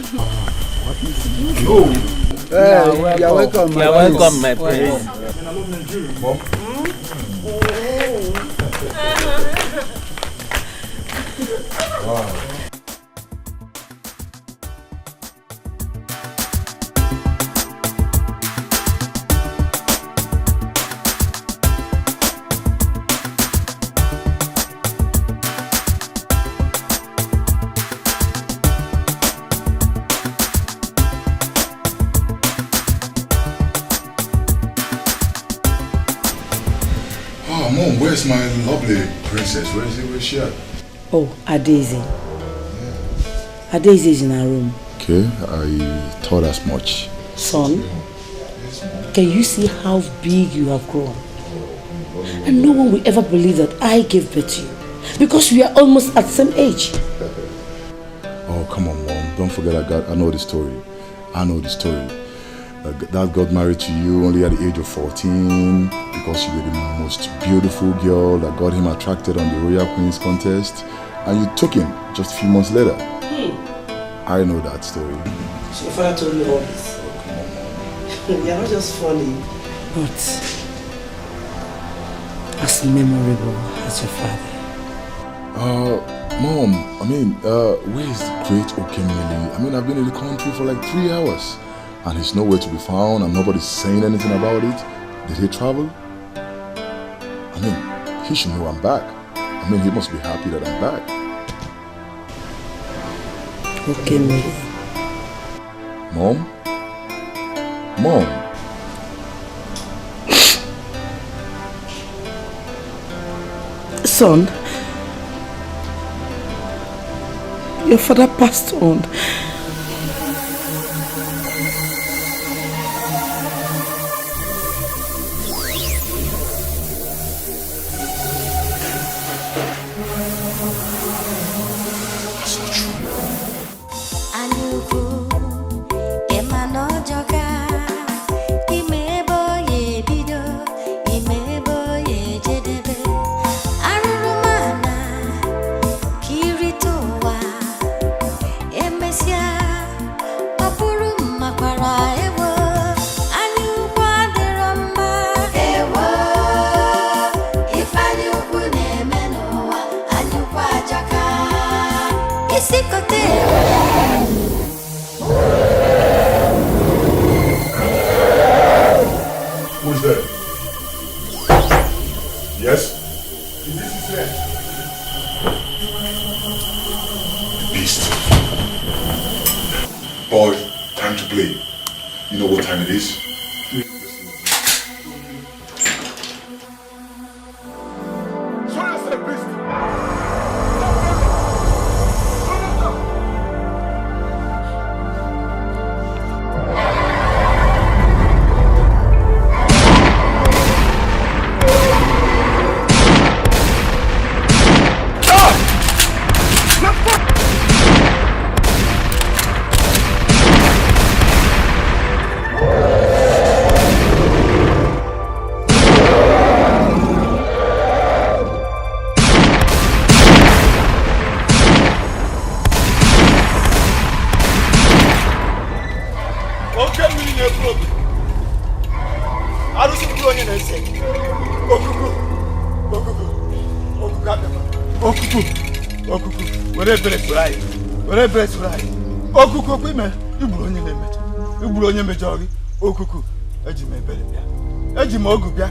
You're welcome. You're welcome, my friend. Mom? Wow. Oh, Mom, where's my lovely princess? Where's she at? Oh, Adeze. Adeze is in her room. Okay, I thought as much. Son, can you see how big you have grown? And no one will ever believe that I gave birth to you. Because we are almost at the same age. Oh, come on, Mom. Don't forget I know the story. I know the story. Dad got married to you only at the age of 14 because you were the most beautiful girl that got him attracted on the Royal Queen's contest, and you took him just a few months later. I know that story. So your father told you all this? Oh, come on, Mom. You're not just funny. But as memorable as your father. Mom, I mean, where is the great Okemili? I mean, I've been in the country for like 3 hours. And he's nowhere to be found, and nobody's saying anything about it. Did he travel? I mean, he should know I'm back. I mean, he must be happy that I'm back. Okay, Mary. Mom? Mom? Son, your father passed on. Who's there? Yes? This is there. The beast. Boy, time to play. You know what time it is? onye mejọ gị okuku eji m ebere bịa eji m ogu bịa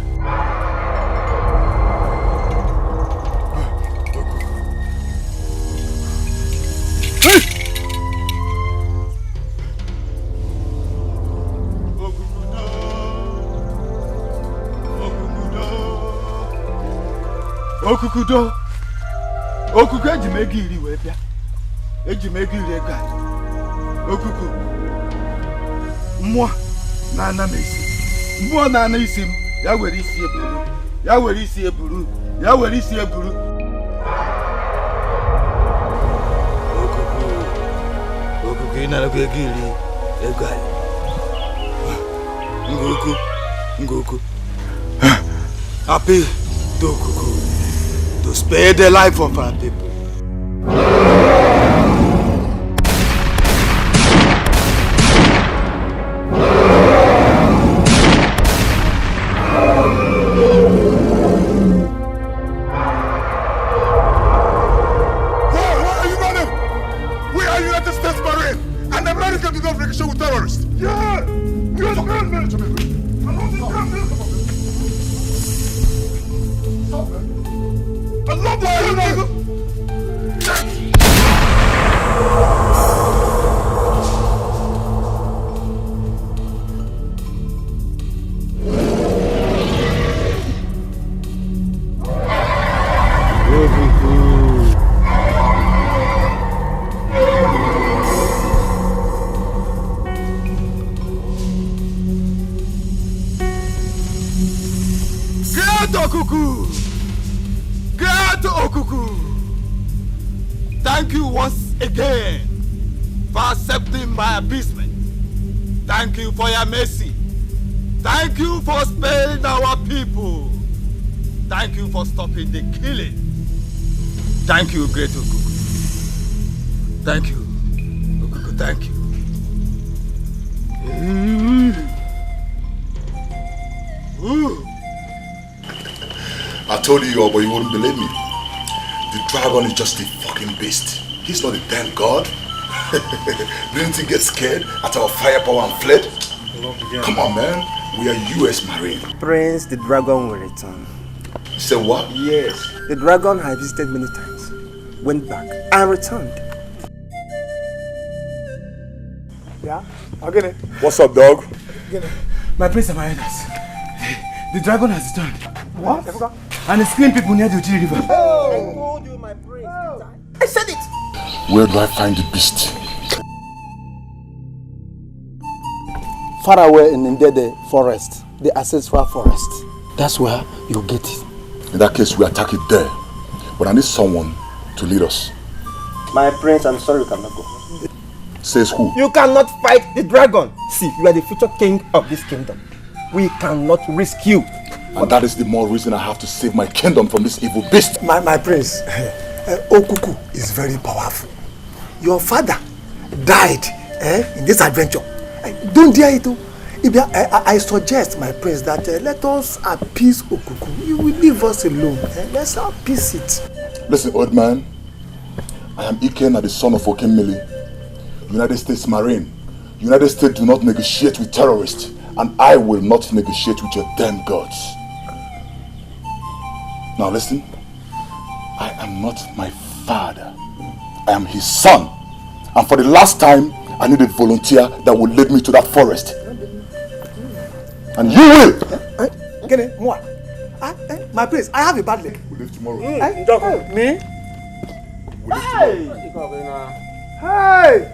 okukudo okuku eji m ego iri wee bịa eji m ego iri ego anyị okuku mmụọ na-ana m isi mmụọ na-ana isi m ya were isi eburu ya were isi eburu ya were isi eburu okuku ị nara ego iri ego anyị ngoku happy to okuku to spare the life of our people. Thank you once again for accepting my abasement. Thank you for your mercy. Thank you for sparing our people. Thank you for stopping the killing. Thank you, great Okuku. Thank you, Okuku, thank you. I told you all, but you wouldn't believe me. The dragon is just a fucking beast. He's not a damn god. Didn't he get scared at our firepower and fled? Come on, man. We are US Marine. Prince, the dragon will return. You said what? Yes. The dragon I visited many times, went back, and returned. Yeah? Okay. What's up, dog? My prince and my elders. The dragon has returned. What? and the screen people near the Uti River. I told you, my prince. I said it. Where do I find the beast? Far away in the forest, the ancestral forest. That's where you get it. In that case, we attack it there. But I need someone to lead us. My prince, I'm sorry you cannot go. Says who? You cannot fight the dragon. See, you are the future king of this kingdom. We cannot risk you. And that is the more reason I have to save my kingdom from this evil beast. My prince, Okuku is very powerful. Your father died in this adventure. Don't dare it. I suggest, my prince, that let us appease Okuku. You will leave us alone. Let's appease it. Listen, old man. I am Ikenna, the son of Okemili, United States Marine. United States do not negotiate with terrorists, and I will not negotiate with your damn gods. Now listen, I am not my father. I am his son. And for the last time, I need a volunteer that will lead me to that forest. And you will! My prince, I have a bad leg. We'll leave tomorrow. Me? Hey! Hey!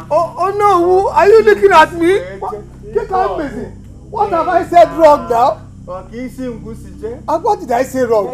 Oh no, are you looking at me? Get out, busy. What have I said wrong now? What did I say wrong?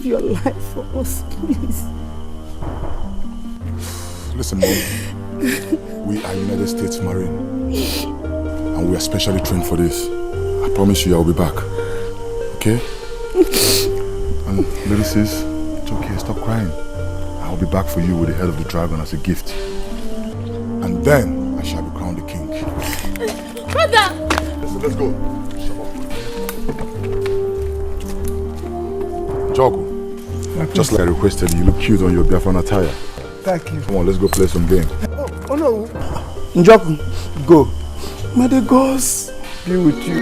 Your life for us, please. Listen, Mom. We are United States Marine, and we are specially trained for this. I promise you, I will be back. Okay? And little sis, it's okay. Stop crying. I will be back for you with the head of the dragon as a gift, and then I shall be crowned the king. Brother. Let's go. Jogo. Just like I requested, you look cute on your Biafran attire. Thank you. Come on, let's go play some game. Oh no. Njoku, go. May the gods be with you.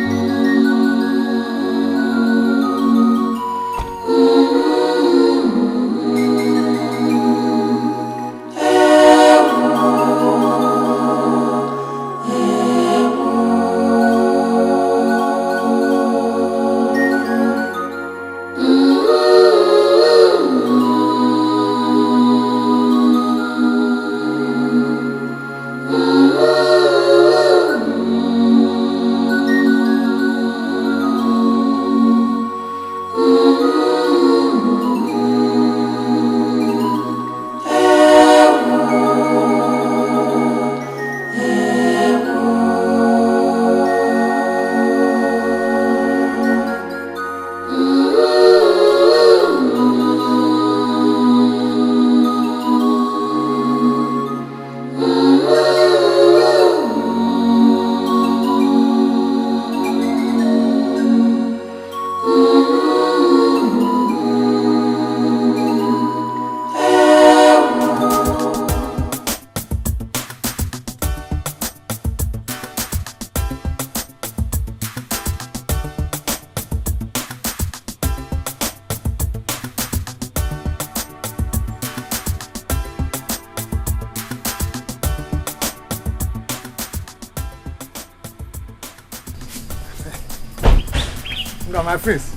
Look at my face.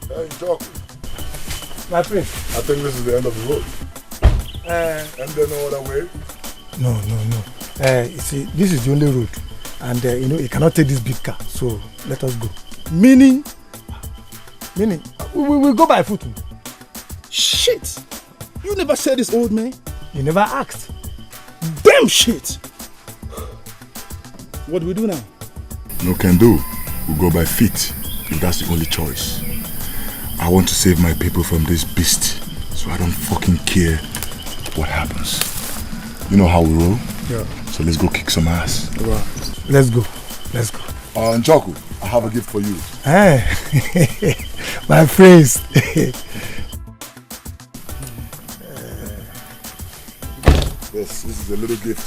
Hey, Jock. My friend. I think this is the end of the road. And then no other way? No. You see, this is the only road. And you know, he cannot take this big car, so let us go. Meaning, we will go by foot. Shit! You never said this, old man. You never asked. Damn shit! What do we do now? No can do. We'll go by feet, if that's the only choice. I want to save my people from this beast, so I don't fucking care what happens. You know how we roll? Yeah. So let's go kick some ass. Right. Let's go. Let's go. Njoku, I have a gift for you. Hey, my friends. Yes, this is a little gift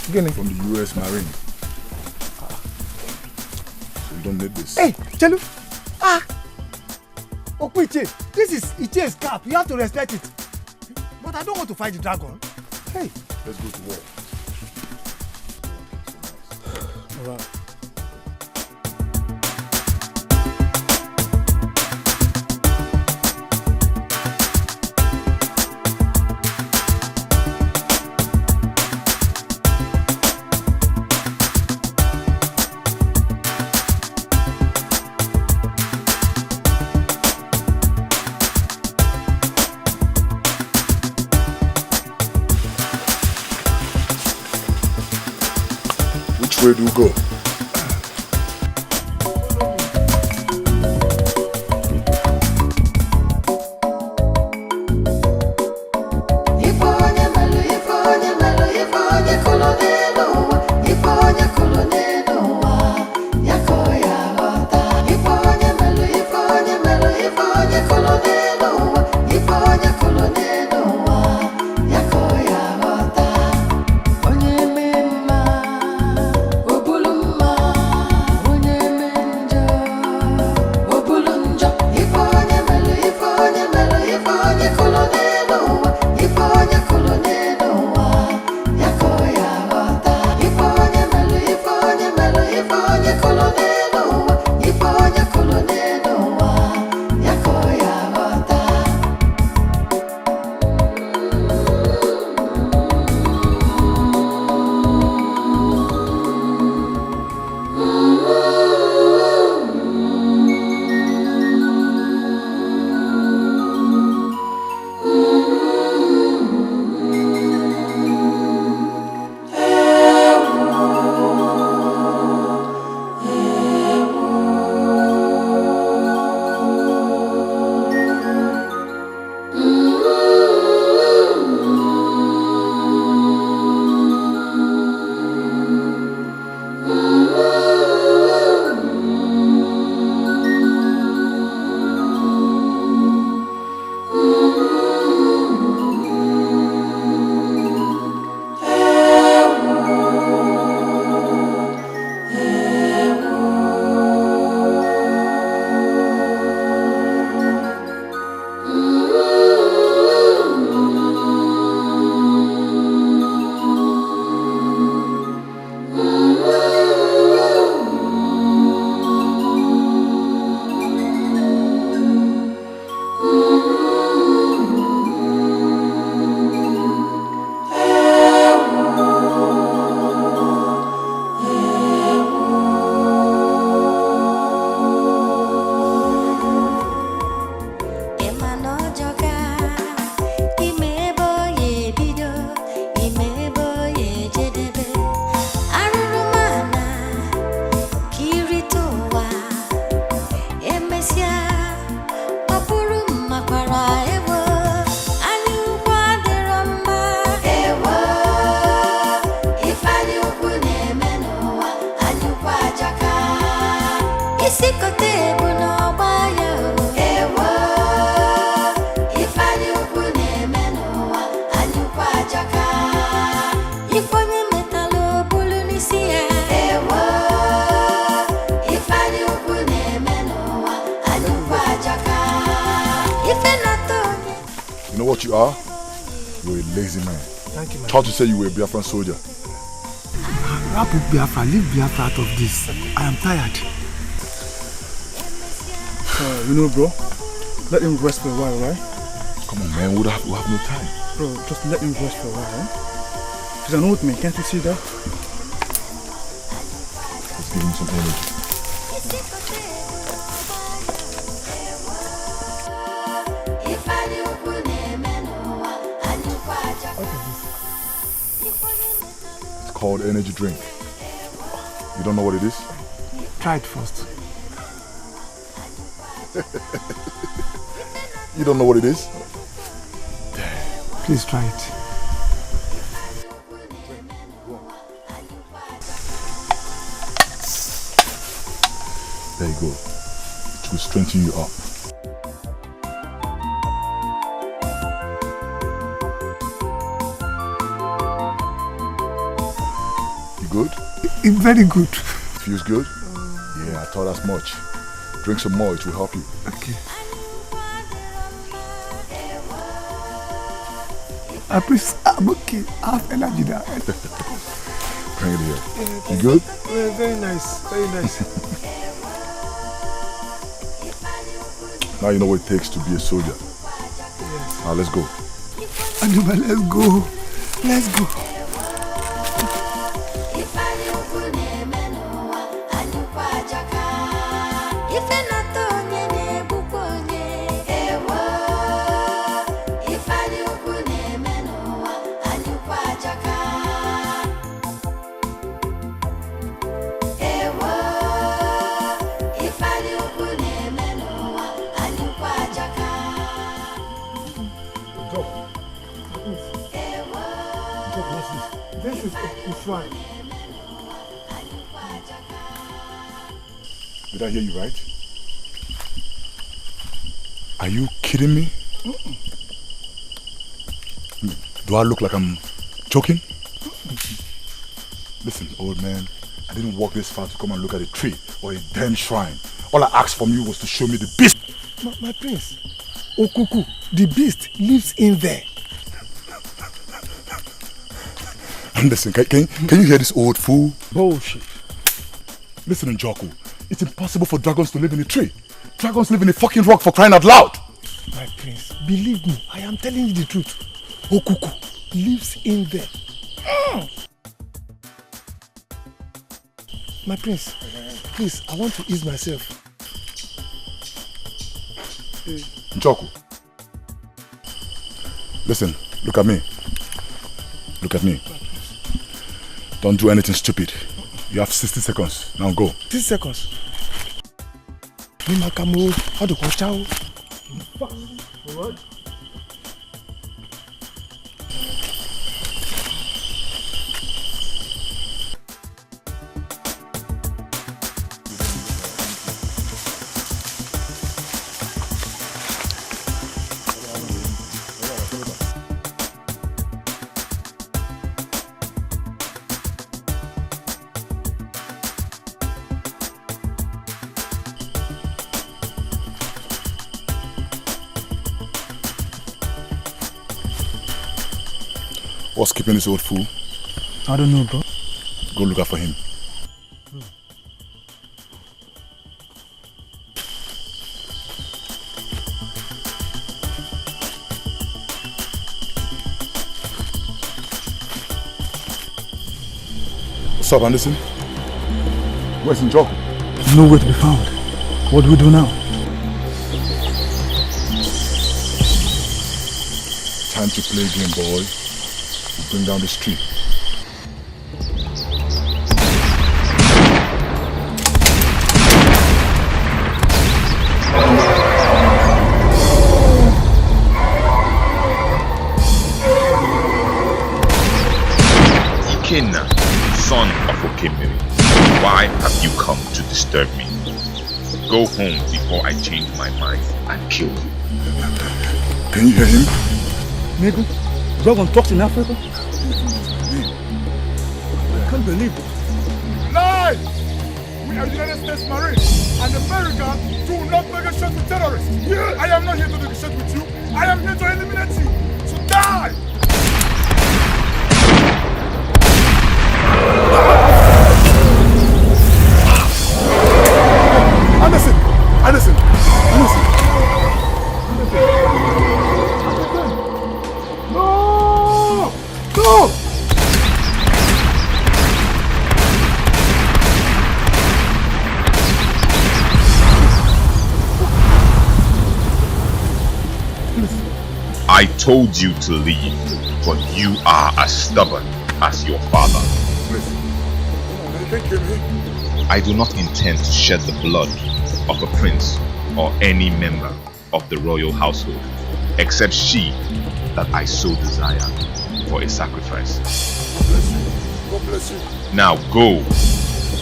from the US Marine. So you don't need this. Hey, Chelu. Okwiche, this is Iche's cap. You have to respect it. But I don't want to fight the dragon. Hey. Let's go to war. All right. Where do you go? You know what you are? You're a lazy man. Thank you, man. Thought you said you were a Biafran soldier. Wrap up Biafra, leave Biafra out of this. I am tired. You know, bro, let him rest for a while, right? Come on, man, we'll have no time. Bro, just let him rest for a while, eh? He's an old man, can't you see that? getting some energy. It's called energy drink. You don't know what it is? Try it first. You don't know what it is? Please try it. There you go. It will strengthen you up. You good? It's very good. Feels good? Yeah, I thought as much. Drink some more, it will help you. Okay. I'm okay. I have energy now. Bring it here. You good? Very nice. Very nice. Now you know what it takes to be a soldier. Yes. Now let's go. Anuba, let's go. Let's go. This is right. Did I hear you right? Are you kidding me? Do I look like I'm joking? Listen, old man, I didn't walk this far to come and look at a tree or a damn shrine. All I asked from you was to show me the beast. My prince, Okuku, the beast lives in there. And listen, can you hear this old fool? Bullshit. Listen, Njoku, it's impossible for dragons to live in a tree. Dragons live in a fucking rock, for crying out loud. My prince, believe me, I am telling you the truth. Okuku lives in there. My prince, please, I want to ease myself. Njoku, listen, look at me. Look at me. Don't do anything stupid. You have 60 seconds. Now go. 60 seconds. Mimakamu, how to watch out? Alright. What's keeping this old fool? I don't know, bro. Go look out for him. What's up, Anderson? Where's Njoku? Nowhere to be found. What do we do now? Time to play a game, boy. We'll bring down this tree. Ikenna, son of Okemiri, why have you come to disturb me? Go home before I change my mind and kill you. Can you hear him? Maybe. Dragon talks in Africa? I can't believe it. Lie! We are United States Marines, and America do not negotiate with terrorists. Yeah. I am not here to negotiate with you. I am here to eliminate you. So die! Anderson! Anderson! Anderson! No! No! I told you to leave, but you are as stubborn as your father. I do not intend to shed the blood of a prince or any member of the royal household, except she that I so desire for a sacrifice. God bless you. Now go,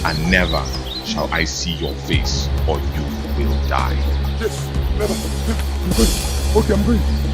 and never shall I see your face, or you will die. Yes, never. I'm going. Okay, I'm going.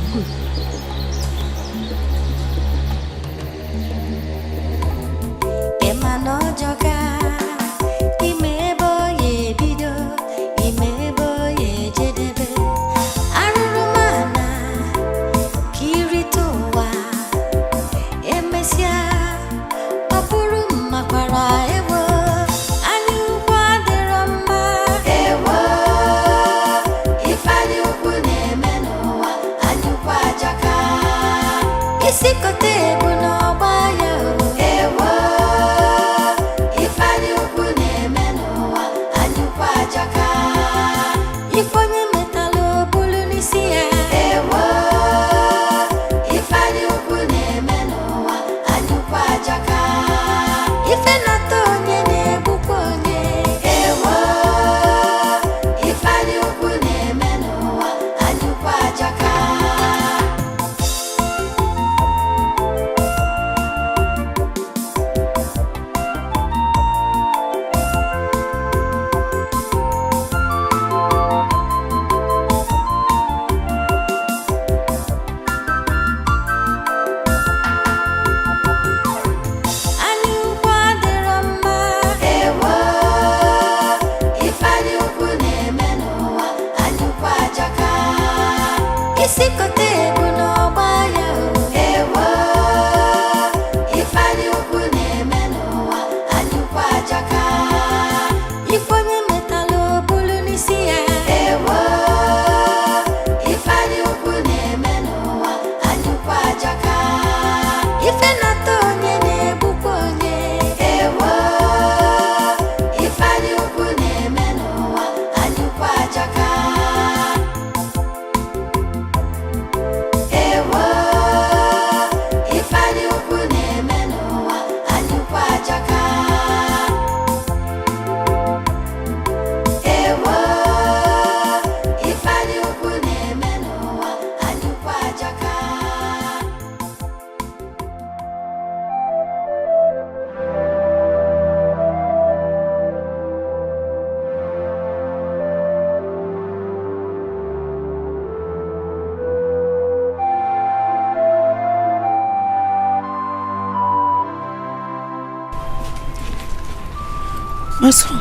My son,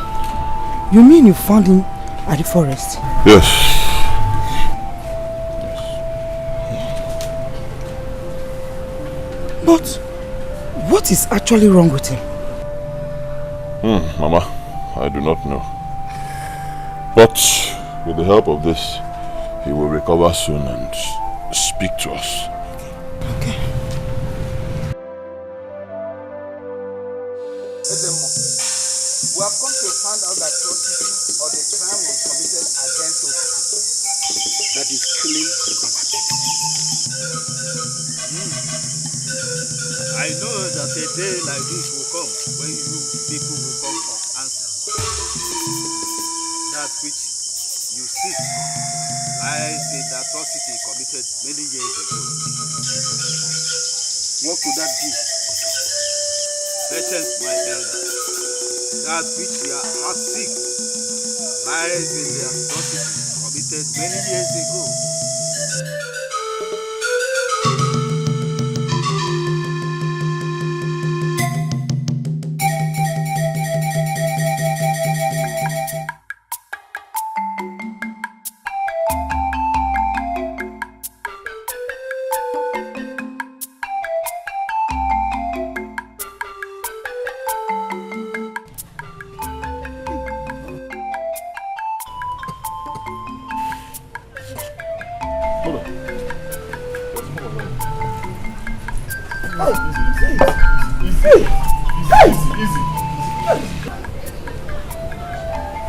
you mean you found him at the forest? Yes. But what is actually wrong with him? Mama, I do not know. But with the help of this, he will recover soon and speak to us. Okay. We have come to find out that atrocity or the crime was committed against Okuku. That is killing our people. I know that a day like this will come when you people will come for answer. That which you seek lies in the atrocity committed many years ago. What could that be? Patience, my elder. That which your heart seek lies in the atrocity committed many years ago.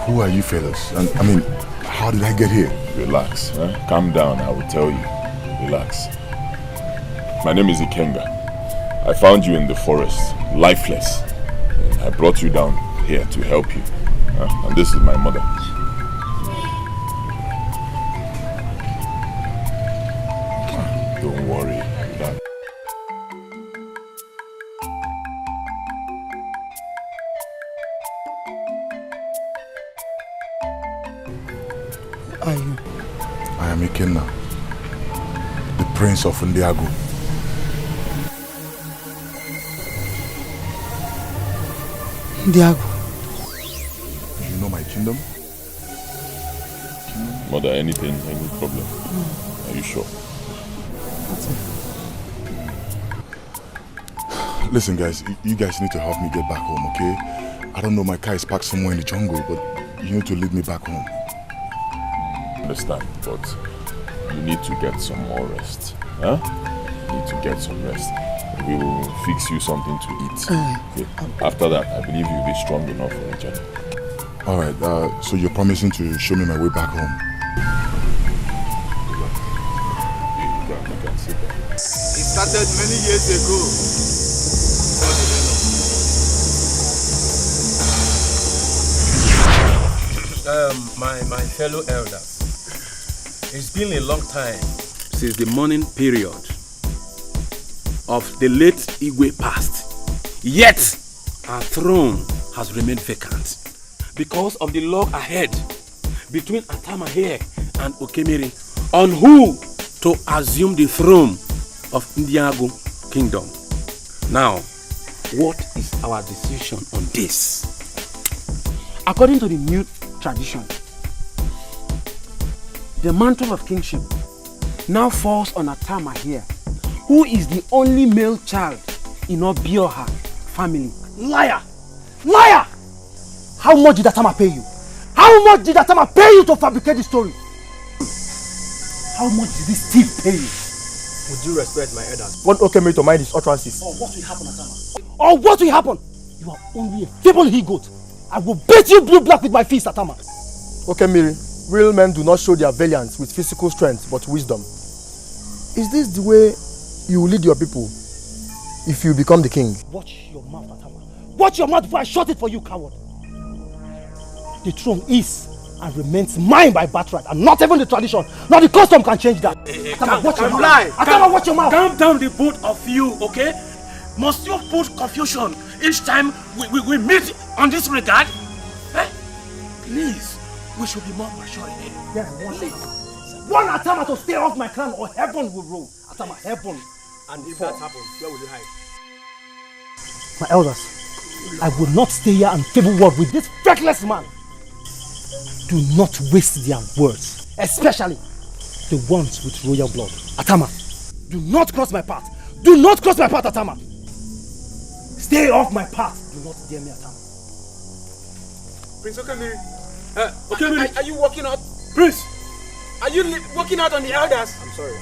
Who are you fellas? I mean, how did I get here? Relax, huh? Calm down, I will tell you. Relax. My name is Ikenga. I found you in the forest, lifeless. And I brought you down here to help you. And this is my mother. Don't worry, Dad. Are you? I am Ikenna, the Prince of Ndiago. Ndiago? You know my kingdom? Mother, any problem? Are you sure? Listen guys, you guys need to help me get back home, okay? I don't know, my car is parked somewhere in the jungle, but you need to lead me back home. Understand, but you need to get some more rest. Huh? You need to get some rest. We will fix you something to eat. Okay? After that, I believe you'll be strong enough for the journey. Alright, so you're promising to show me my way back home? It started many years ago. My fellow elders, it's been a long time since the mourning period of the late Igwe passed. Yet, our throne has remained vacant because of the log ahead between Atama here and Okemiri on who to assume the throne of Ndiago Kingdom. Now, what is our decision on this? According to the new tradition, the mantle of kingship now falls on Atama here, who is the only male child in Obioha family. Liar! Liar! How much did Atama pay you? How much did Atama pay you to fabricate the story? How much did this thief pay you? Would you respect my elders? Want Okemiri to mind his utterances? Or what will happen, Atama? Or what will happen? You are only a feeble he-goat. I will beat you blue black with my fist, Atama. Okemiri, real men do not show their valiance with physical strength but wisdom. Is this the way you will lead your people if you become the king? Watch your mouth, Atama. Watch your mouth before I shut it for you, coward. The throne is and remains mine by birthright, and not even the tradition, not the custom can change that. Atama, watch your mouth. Atama, watch your mouth. Calm down, the both of you, okay? Must you put confusion each time we meet on this regard? Eh? Please, we should be more mature here. Yeah, one Atama to stay off my crown or heaven will roll. Atama, heaven. And if that happens, where will you hide? My elders, I will not stay here and favor word with this feckless man. Do not waste their words, especially the ones with royal blood. Atama, do not cross my path. Do not cross my path, Atama. Stay off my path. Do not dare me, Atama. Prince Okemiri, are you walking out? Prince! Are you walking out on the elders? I'm sorry.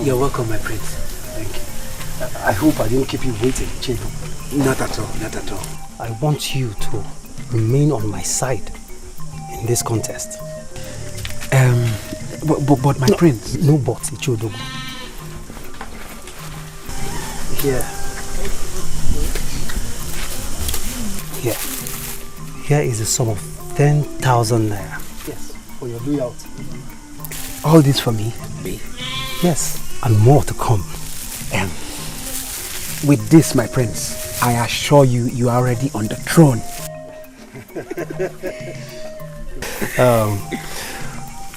You're welcome, my prince. Thank you. I hope I didn't keep you waiting, Chintu. Not at all, not at all. I want you to remain on my side in this contest. But my prince. No but, Ichodogu. Here is a sum of 10,000 naira. Yes, for your loyalty. All this for me? Yes. And more to come. With this, my prince, I assure you, you are already on the throne.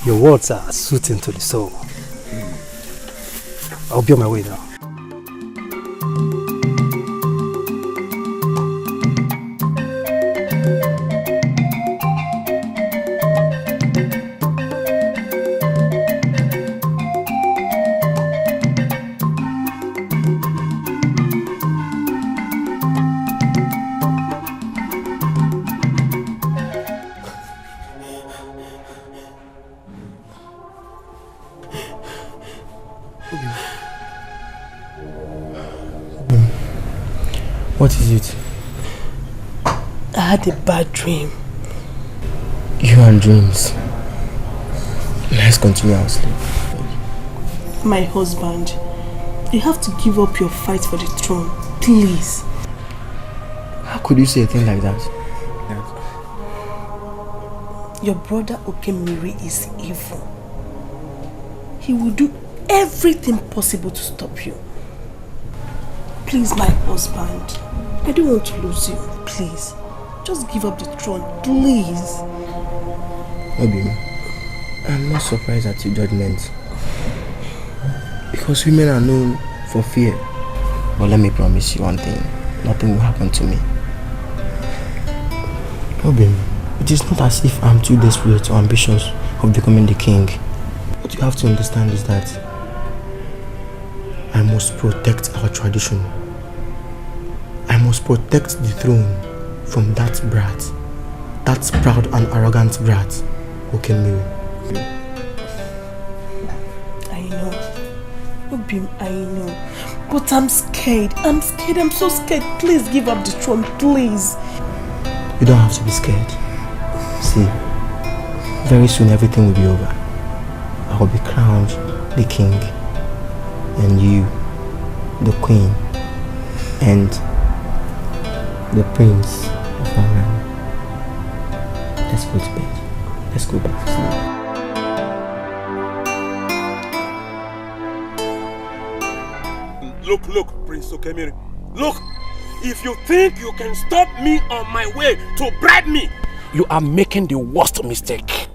Your words are soothing to the soul. I'll be on my way now. What is it? I had a bad dream. You and dreams. Let's continue our sleep. My husband, you have to give up your fight for the throne, please. How could you say a thing like that? Your brother Okemiri is evil. He will do everything possible to stop you. Please, my husband, I don't want to lose you. Please, just give up the throne, please. Obi, I'm not surprised at your judgment. Because women are known for fear. But let me promise you one thing. Nothing will happen to me. Obi, it is not as if I'm too desperate or ambitious of becoming the king. What you have to understand is that I must protect our tradition. I must protect the throne from that brat. That proud and arrogant brat, Okemiri. I know. Obim, I know. But I'm scared. I'm so scared. Please give up the throne, please. You don't have to be scared. See, very soon everything will be over. I will be crowned the king, and you, the queen, and the prince of our land. Let's go to bed. Let's go back to sleep. Look, Prince Okemiri. Look, if you think you can stop me on my way to bribe me, you are making the worst mistake.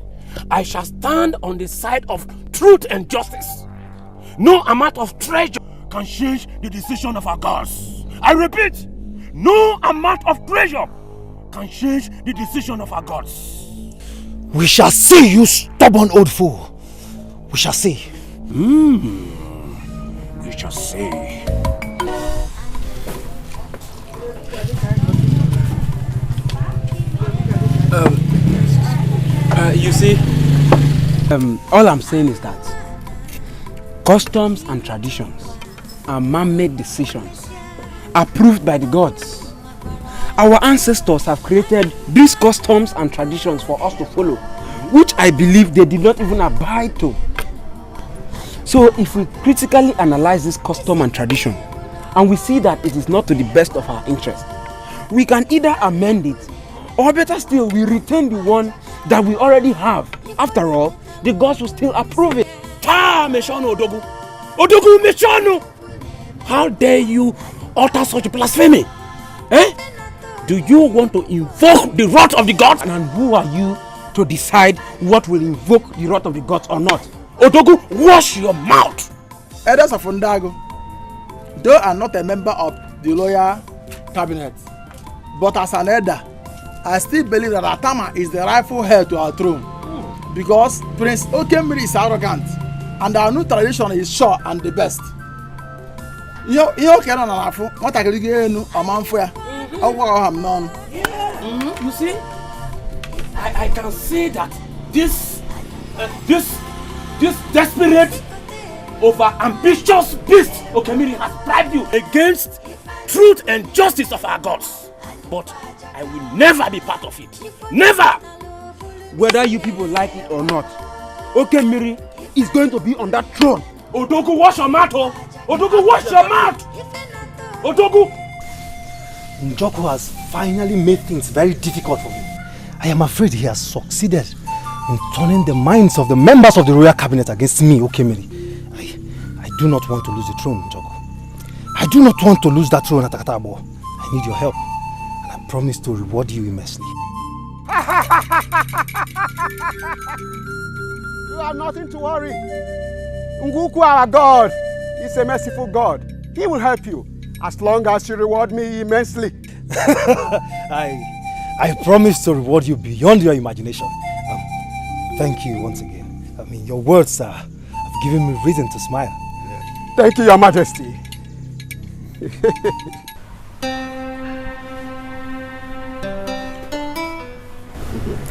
I shall stand on the side of truth and justice. No amount of treasure can change the decision of our gods. I repeat, no amount of treasure can change the decision of our gods. We shall see, you stubborn old fool. We shall see. We shall see. You see, all I'm saying is that customs and traditions are man-made decisions approved by the gods. Our ancestors have created these customs and traditions for us to follow, which I believe they did not even abide to. So if we critically analyze this custom and tradition, and we see that it is not to the best of our interest, we can either amend it, or better still, we retain the one that we already have. After all, the gods will still approve it. Meshano Odogu! Odogu Meshano! How dare you utter such blasphemy? Eh? Do you want to invoke the wrath of the gods? And who are you to decide what will invoke the wrath of the gods or not? Odogu, wash your mouth! Elders of Ondago, though I'm not a member of the royal cabinet, but as an elder, I still believe that Atama is the rightful heir to our throne. Because Prince Okemiri is arrogant, and our new tradition is sure and the best. You see, I can see that this desperate, over ambitious beast Okemiri has bribed you against truth and justice of our gods. But I will never be part of it. Never! Whether you people like it or not, Okemiri is going to be on that throne. Odogu, wash your mouth! Oh. Odogu, wash your mouth! Odogu! Njoku has finally made things very difficult for me. I am afraid he has succeeded in turning the minds of the members of the royal cabinet against me, Okemiri. I do not want to lose the throne, Njoku. I do not want to lose that throne at Akatabo. I need your help, and I promise to reward you immensely. You have nothing to worry. Nguku, our God, is a merciful God. He will help you as long as you reward me immensely. I promise to reward you beyond your imagination. Thank you once again. I mean, your words have given me reason to smile. Thank you, Your Majesty.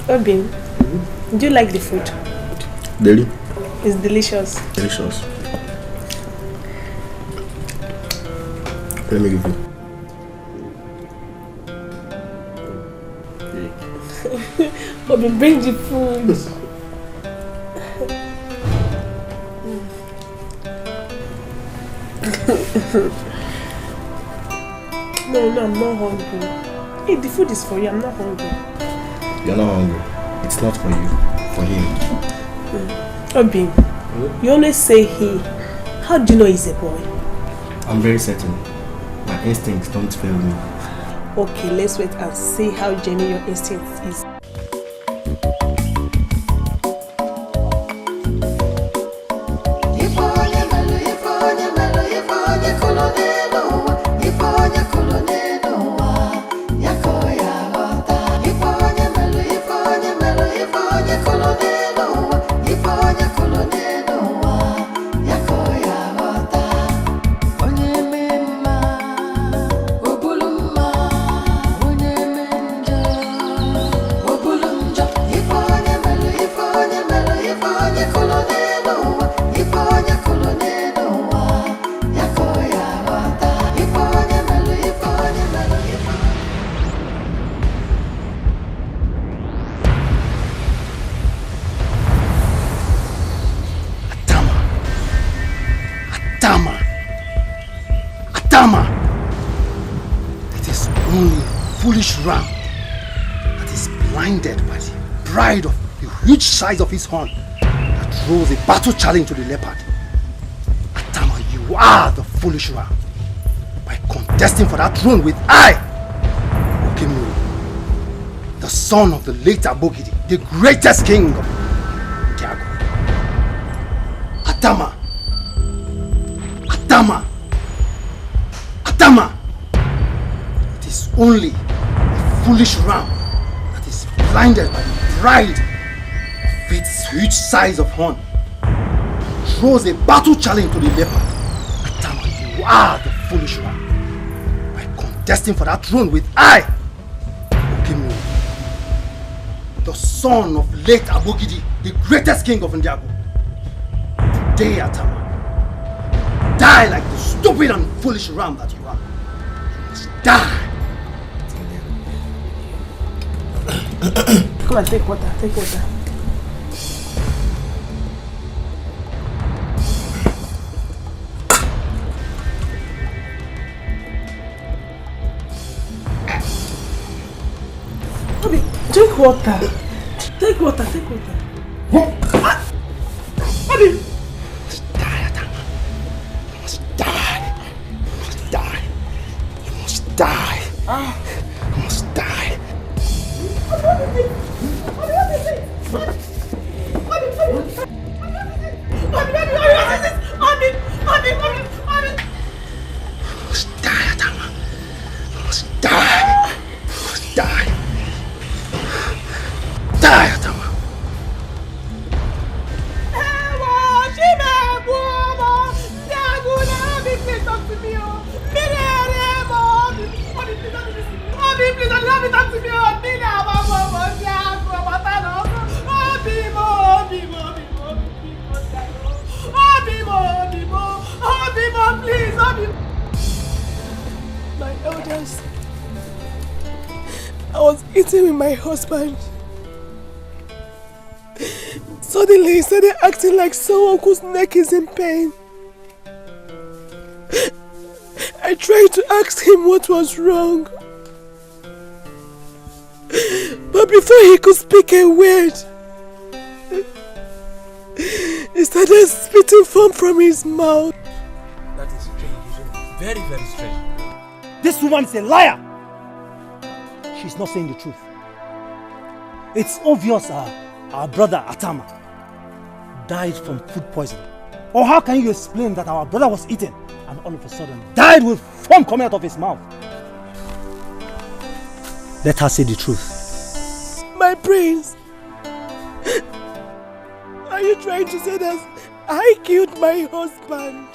Obin, do you like the food? Deli? It's delicious. Delicious. Let me give you. Bobby, bring the food. No, I'm not hungry. Hey, the food is for you. I'm not hungry. You're not hungry. It's not for you. For him. Bobby, you always say he. How do you know he's a boy? I'm very certain. My instincts don't fail me. Okay, let's wait and see how genuine your instinct is. It is only a foolish ram that is blinded by the pride of the huge size of his horn that throws a battle challenge to the leopard. Atama, you are the foolish ram by contesting for that throne with I, Okemiri, the son of the late Abogidi, the greatest king of Tiago. Atama! Atama! Atama! It is only a foolish ram that is blinded by the pride of its huge size of horn, throws a battle challenge to the leopard. Atama, you are the foolish ram by contesting for that throne with I, Okemiri, the son of late Abogidi, the greatest king of Ndiago. Today, Atama, die like the stupid and foolish ram that you are. You must die. Come on, take water, take water. Bobby, drink water. Take water, take water. Bobby! Die. You must die. You must die, Atama. You must die. You must die. Die, Atama. Please, I love it up to me. Please, my elders, I was eating with my husband. Suddenly he started acting like someone whose neck is in pain. I tried to ask him what was wrong. But before he could speak a word, he started spitting foam from his mouth. That is strange, isn't it? Very, very strange. This woman is a liar! She's not saying the truth. It's obvious our brother Atama died from food poisoning. Or how can you explain that our brother was eaten and all of a sudden died with foam coming out of his mouth? Let her say the truth. My prince, are you trying to say that I killed my husband?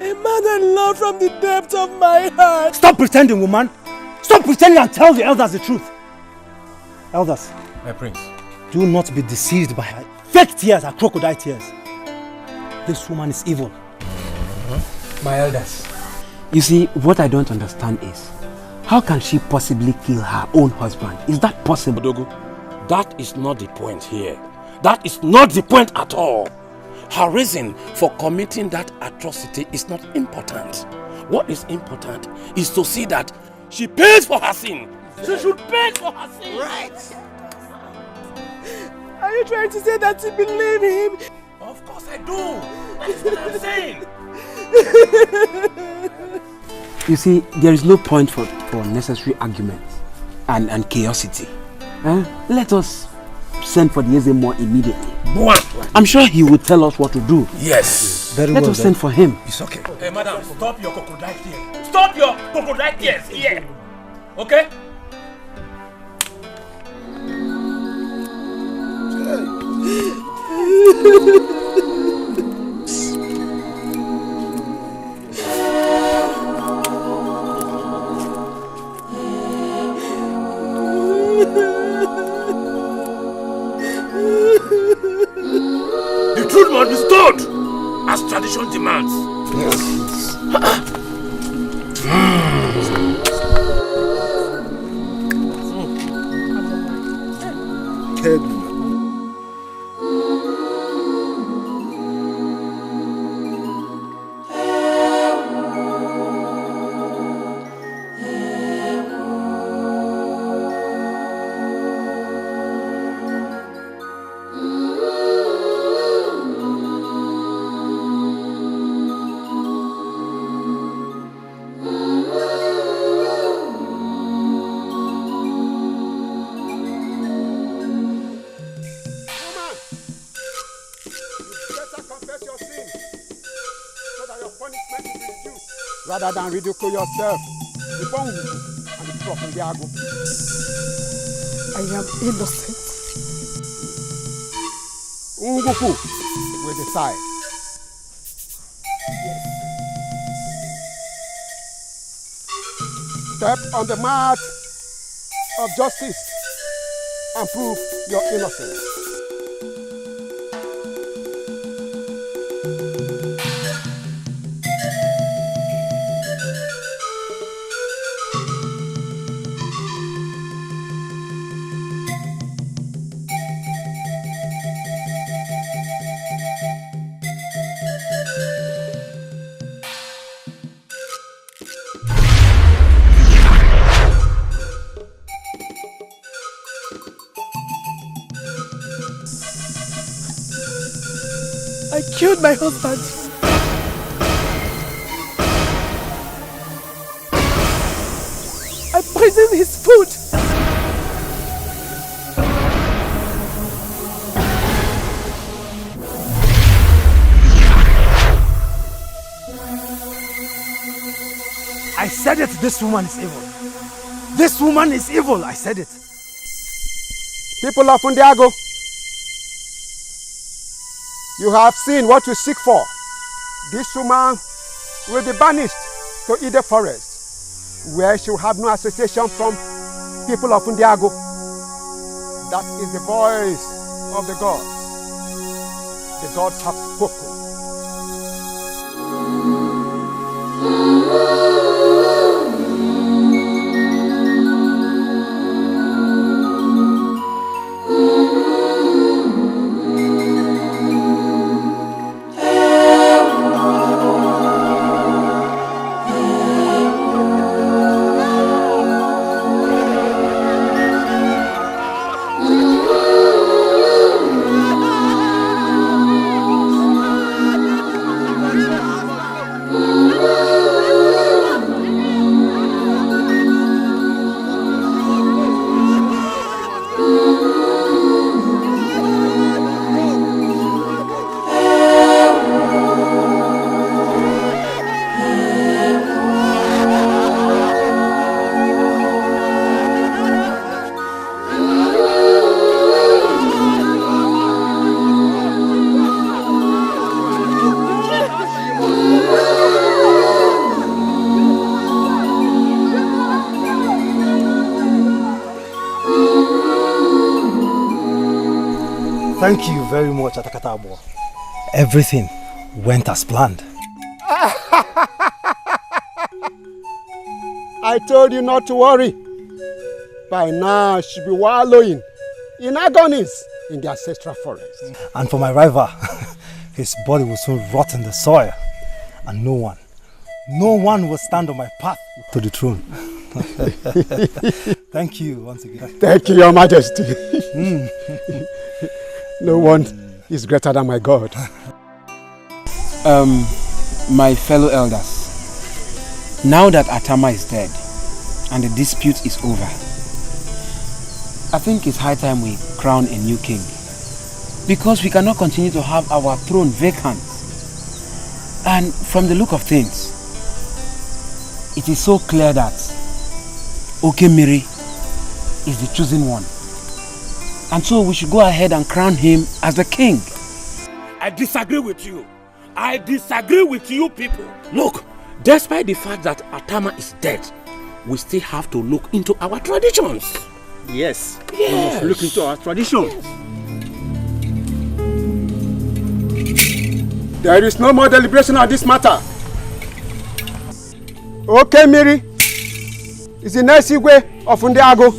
A man I love from the depth of my heart. Stop pretending, woman! Stop pretending and tell the elders the truth. Elders, my prince, do not be deceived by her fake tears, her crocodile tears. This woman is evil. My elders, you see, what I don't understand is, How can she possibly kill her own husband? Is that possible? Odogu, that is not the point here. That is not the point at all. Her reason for committing that atrocity is not important. What is important is to see that she pays for her sin. She should pay for her sin. Right. Are you trying to say that you believe him? Of course I do. That's what I'm saying. You see, there is no point for unnecessary arguments and chaosity. Let us send for the Ezemo immediately. I'm sure he will tell us what to do. Yes. Let us send for him. It's okay. Hey, madam, stop your crocodile tears. Stop your crocodile tears here. Okay? The truth must be stood as tradition demands. Rather than ridicule yourself, the bomb and the prop and the ago. I am innocent. Unguku will decide. Step on the mat of justice and prove your innocence. I killed my husband. I poisoned his food. I said it, this woman is evil. This woman is evil, I said it. People of Undiago, you have seen what you seek for. This woman will be banished to Ide Forest, where she will have no association from people of Undiago. That is the voice of the gods. The gods have spoken. Thank you very much, Atakata Abo. Everything went as planned. I told you not to worry. By now, she'll be wallowing in agonies in the ancestral forest. And for my rival, his body will soon rot in the soil. And no one will stand on my path to the throne. Thank you once again. Thank you, Your Majesty. No one is greater than my God. My fellow elders, now that Atama is dead and the dispute is over, I think it's high time we crown a new king. Because we cannot continue to have our throne vacant. And from the look of things, it is so clear that Okemiri is the chosen one. And so we should go ahead and crown him as the king. I disagree with you. I disagree with you people. Look, despite the fact that Atama is dead, we still have to look into our traditions. Yes. We must look into our traditions. Yes. There is no more deliberation on this matter. Okay, Miri is the next Igwe of Ndiago.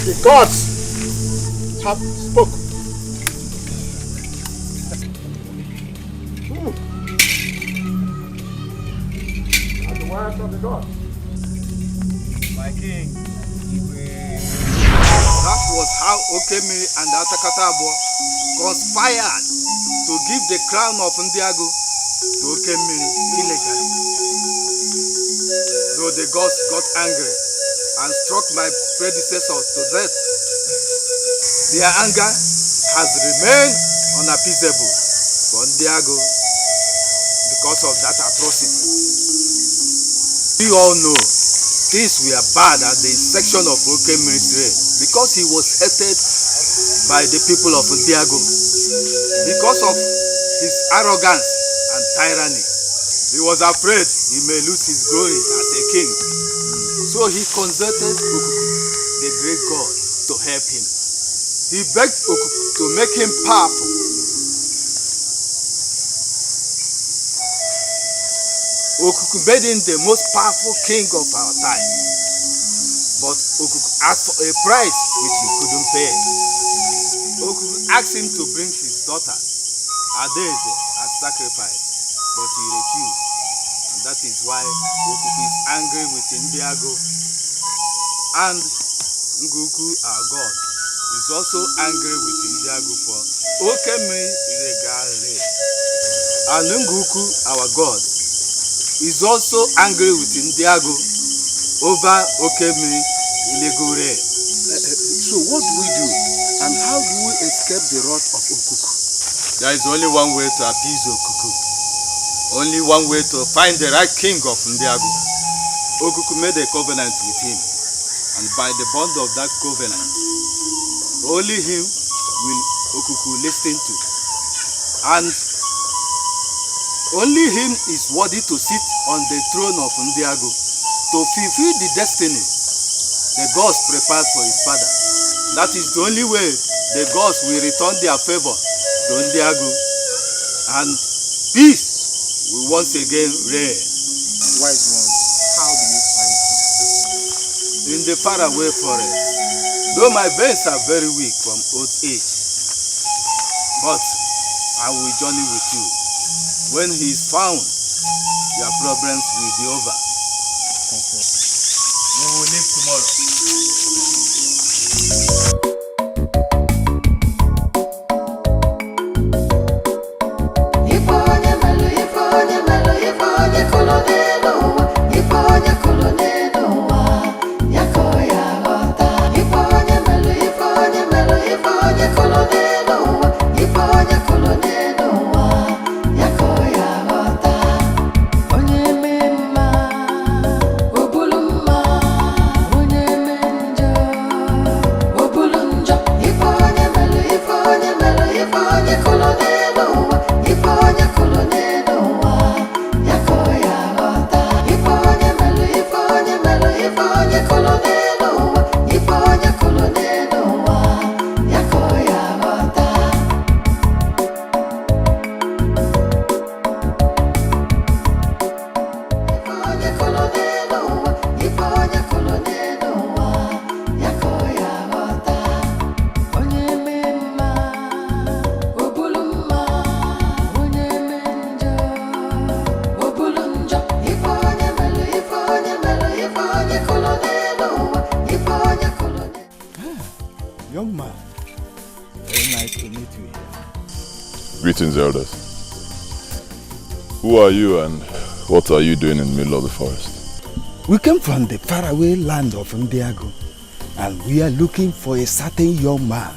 The gods have spoken. And the words of the gods. My king, that was how Okemiri and Atakatabo conspired to give the crown of Ndiago to Okemiri illegally. Though the gods got angry and struck my predecessors to death, their anger has remained unappeasable for Ndiago because of that atrocity. We all know things were bad at the section of Okemiri's reign because he was hated by the people of Ndiago because of his arrogance and tyranny. He was afraid he may lose his glory as a king. So he consulted Okuku, the great god, to help him. He begged Okuku to make him powerful. Okuku made him the most powerful king of our time. But Okuku asked for a price which he couldn't pay. Okuku asked him to bring his daughter, Adaeze, as sacrifice, but he refused. And that is why Okuku is angry with Ndiago. And Nguku, our god, is also angry with Ndiago for Okemiri illegal raid. And Nguku, our god, is also angry with Ndiago over Okemiri illegal raid. So what do we do? And how do we escape the wrath of Okuku? There is only one way to appease Okuku. Only one way to find the right king of Ndiago. Okuku made a covenant with him. And by the bond of that covenant, only him will Okuku listen to. And only him is worthy to sit on the throne of Ndiago to fulfill the destiny the gods prepared for his father. That is the only way the gods will return their favor to Ndiago, and peace will once again reign. Wise ones, how do we find him? In the faraway forest, though my veins are very weak from old age, but I will journey with you. When he is found, your problems will be over. Thank you. We will leave tomorrow. Follow Greetings, elders. Who are you and what are you doing in the middle of the forest? We came from the faraway land of Ndiago, and we are looking for a certain young man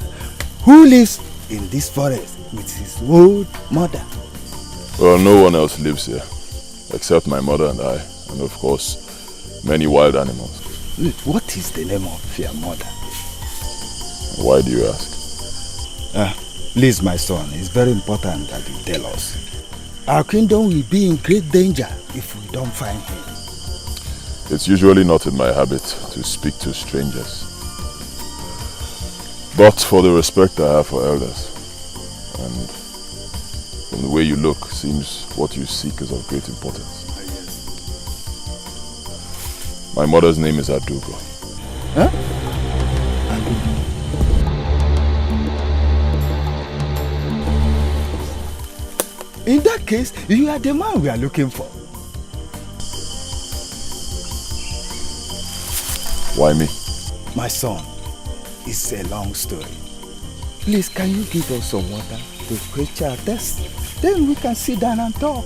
who lives in this forest with his old mother. Well, no one else lives here, except my mother and I, and of course, many wild animals. What is the name of your mother? Why do you ask? Please, my son, it's very important that you tell us. Our kingdom will be in great danger if we don't find him. It's usually not in my habit to speak to strangers. But for the respect I have for elders, and from the way you look, seems what you seek is of great importance. My mother's name is Adugo. Huh? In that case, you are the man we are looking for. Why me? My son, it's a long story. Please, can you give us some water to quench our thirst? Then we can sit down and talk.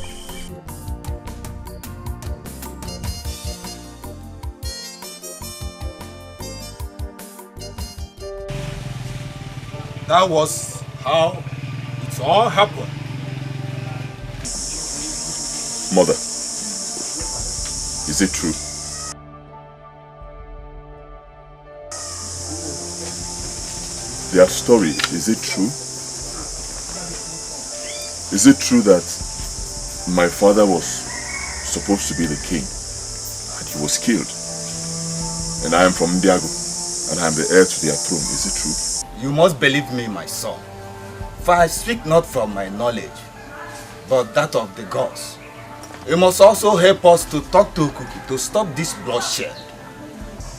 That was how it all happened. Mother, is it true? Their story, is it true? Is it true that my father was supposed to be the king and he was killed? And I am from Ndiago and I am the heir to their throne, is it true? You must believe me, my son, for I speak not from my knowledge, but that of the gods. You must also help us to talk to Okuku to stop this bloodshed.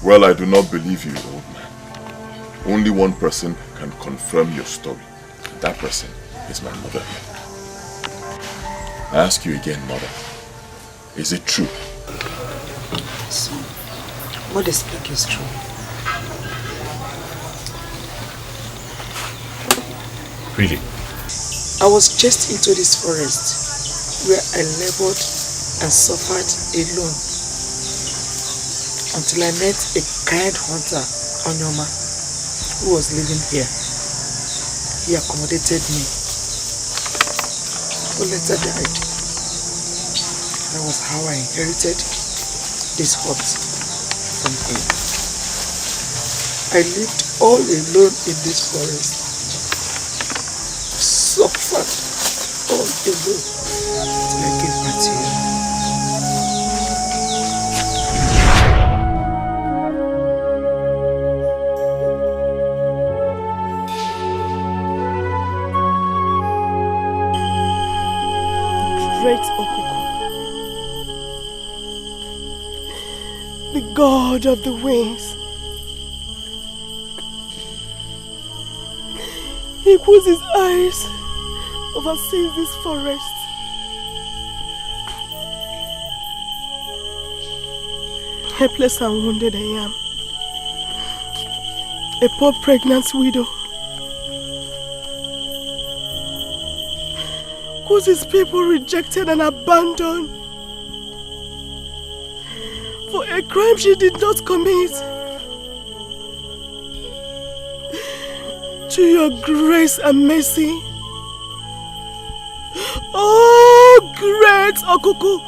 Well, I do not believe you, old man. Only one person can confirm your story. That person is my mother. I ask you again, mother, is it true? Son, what they speak is true. Really? I was just into this forest where I labored and suffered alone until I met a kind hunter, Onyoma, who was living here. He accommodated me, but later died. That was how I inherited this hut from him. I lived all alone in this forest. Suffered all alone till I gave back to you. Great Okuku, the god of the winds. He puts his eyes oversees this forest. Helpless and wounded I am. A poor pregnant widow. Whose his people rejected and abandoned for a crime she did not commit. To your grace and mercy, oh great Okuku,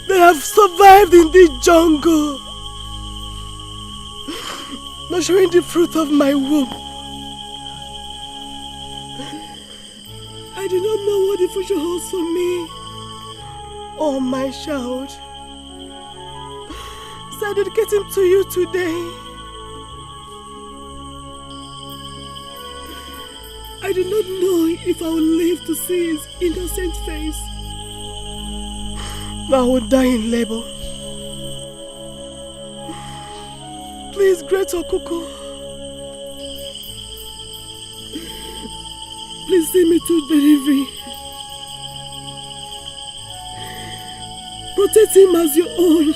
they have survived in the jungle, nurturing the fruit of my womb. I do not know what the future holds for me or my child, so I dedicate him to you today. I do not know if I will live to see his innocent face. I will die in labor. Please, great Okuku, please see me to delivery. Protect him as your own.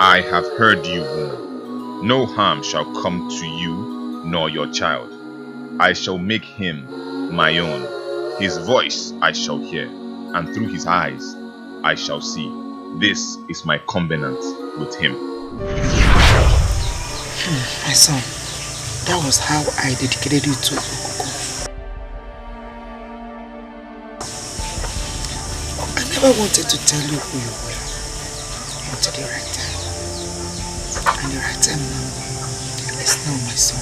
I have heard you, woman. No harm shall come to you nor your child. I shall make him my own. His voice I shall hear, and through his eyes I shall see. This is my covenant with him. My son, that was how I dedicated you to Okuku. I never wanted to tell you who you were until the right time. And the right time now is now, my son.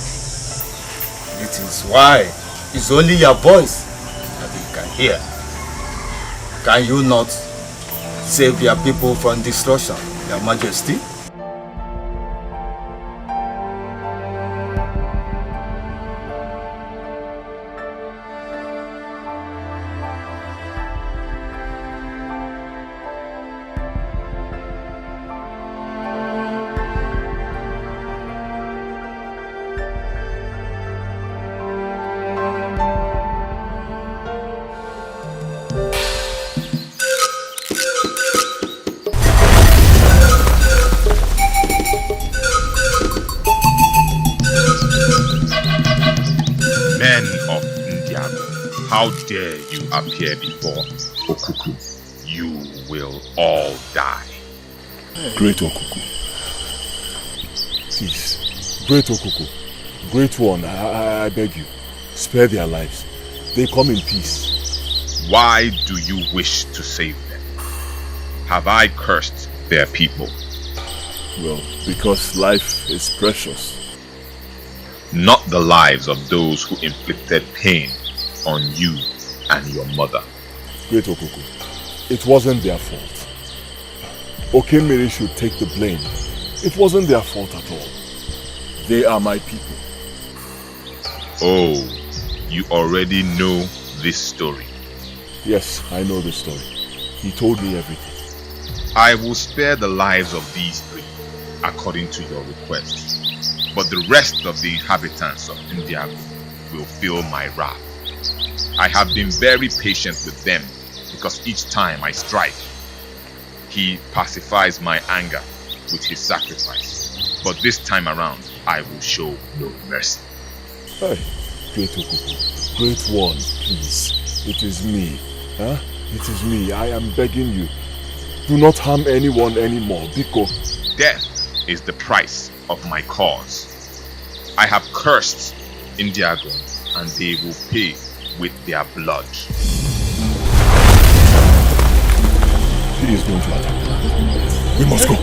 It is why it's only your voice that you can hear. Can you not save your people from destruction, Your Majesty? How dare you appear before Okuku? You will all die. Great Okuku. Please. Great Okuku. Great one, I beg you. Spare their lives. They come in peace. Why do you wish to save them? Have I cursed their people? Well, because life is precious. Not the lives of those who inflicted pain on you and your mother. Great Okuku, it wasn't their fault. Okemiri should take the blame. It wasn't their fault at all. They are my people. Oh, you already know this story. Yes, I know the story. He told me everything. I will spare the lives of these three, according to your request. But the rest of the inhabitants of Indiago will feel my wrath. I have been very patient with them because each time I strike, he pacifies my anger with his sacrifice. But this time around, I will show no mercy. Hey, Great Okuku, Great One, please. It is me. Huh? It is me. I am begging you. Do not harm anyone anymore, Biko. Death is the price of my cause. I have cursed Indiago, and they will pay with their blood. He is going to attack. We must go.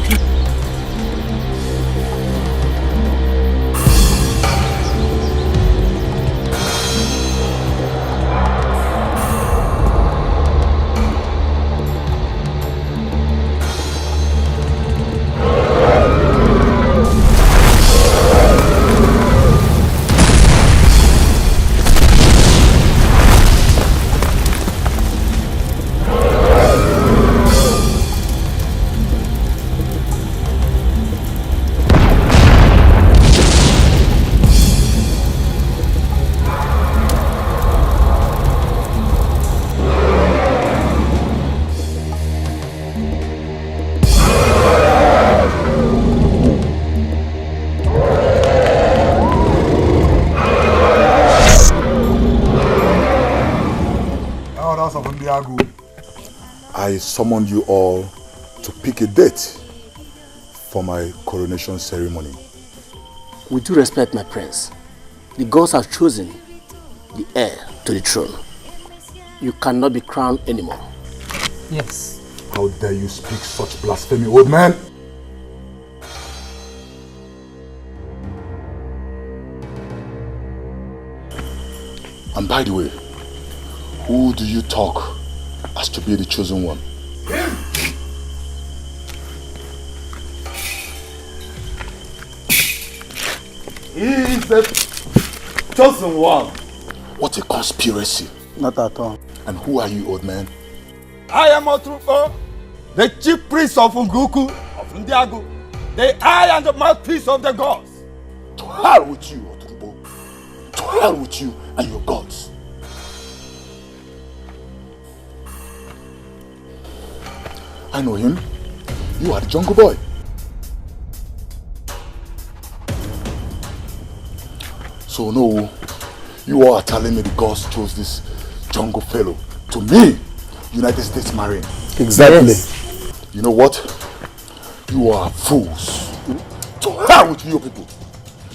I summoned you all to pick a date for my coronation ceremony. With due respect, my prince, the gods have chosen the heir to the throne. You cannot be crowned anymore. Yes. How dare you speak such blasphemy, old man? And by the way, who do you talk as to be the chosen one? He is the chosen one. What a conspiracy. Not at all. And who are you, old man? I am Otruko, the chief priest of Nguku of Ndiago, the eye and the mouthpiece of the gods. To hell with you, Otrubo. To hell with you and your gods. I know him. You are the jungle boy. So no, you all are telling me the gods chose this jungle fellow to me, United States Marine. Exactly. Yes. You know what? You are fools. To hell with you people.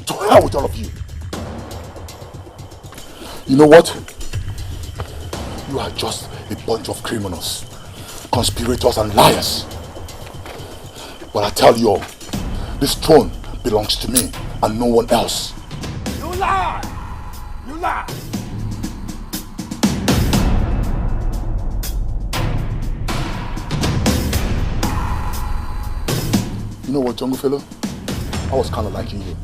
To hell with all of you. You know what? You are just a bunch of criminals, conspirators and liars. But I tell you all, this throne belongs to me and no one else. You lie! You lie! You know what, jungle fellow? I was kind of liking you,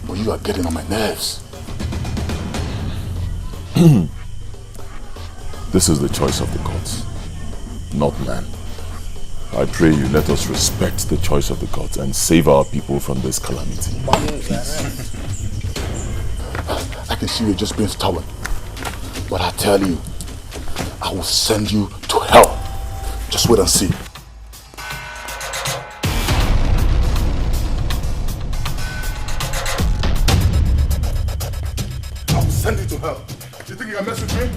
but you are getting on my nerves. This is the choice of the gods, not man. I pray you let us respect the choice of the gods and save our people from this calamity. I can see you're just being stubborn, but I tell you, I will send you to hell. Just wait and see. I will send you to hell. You think you can mess with me?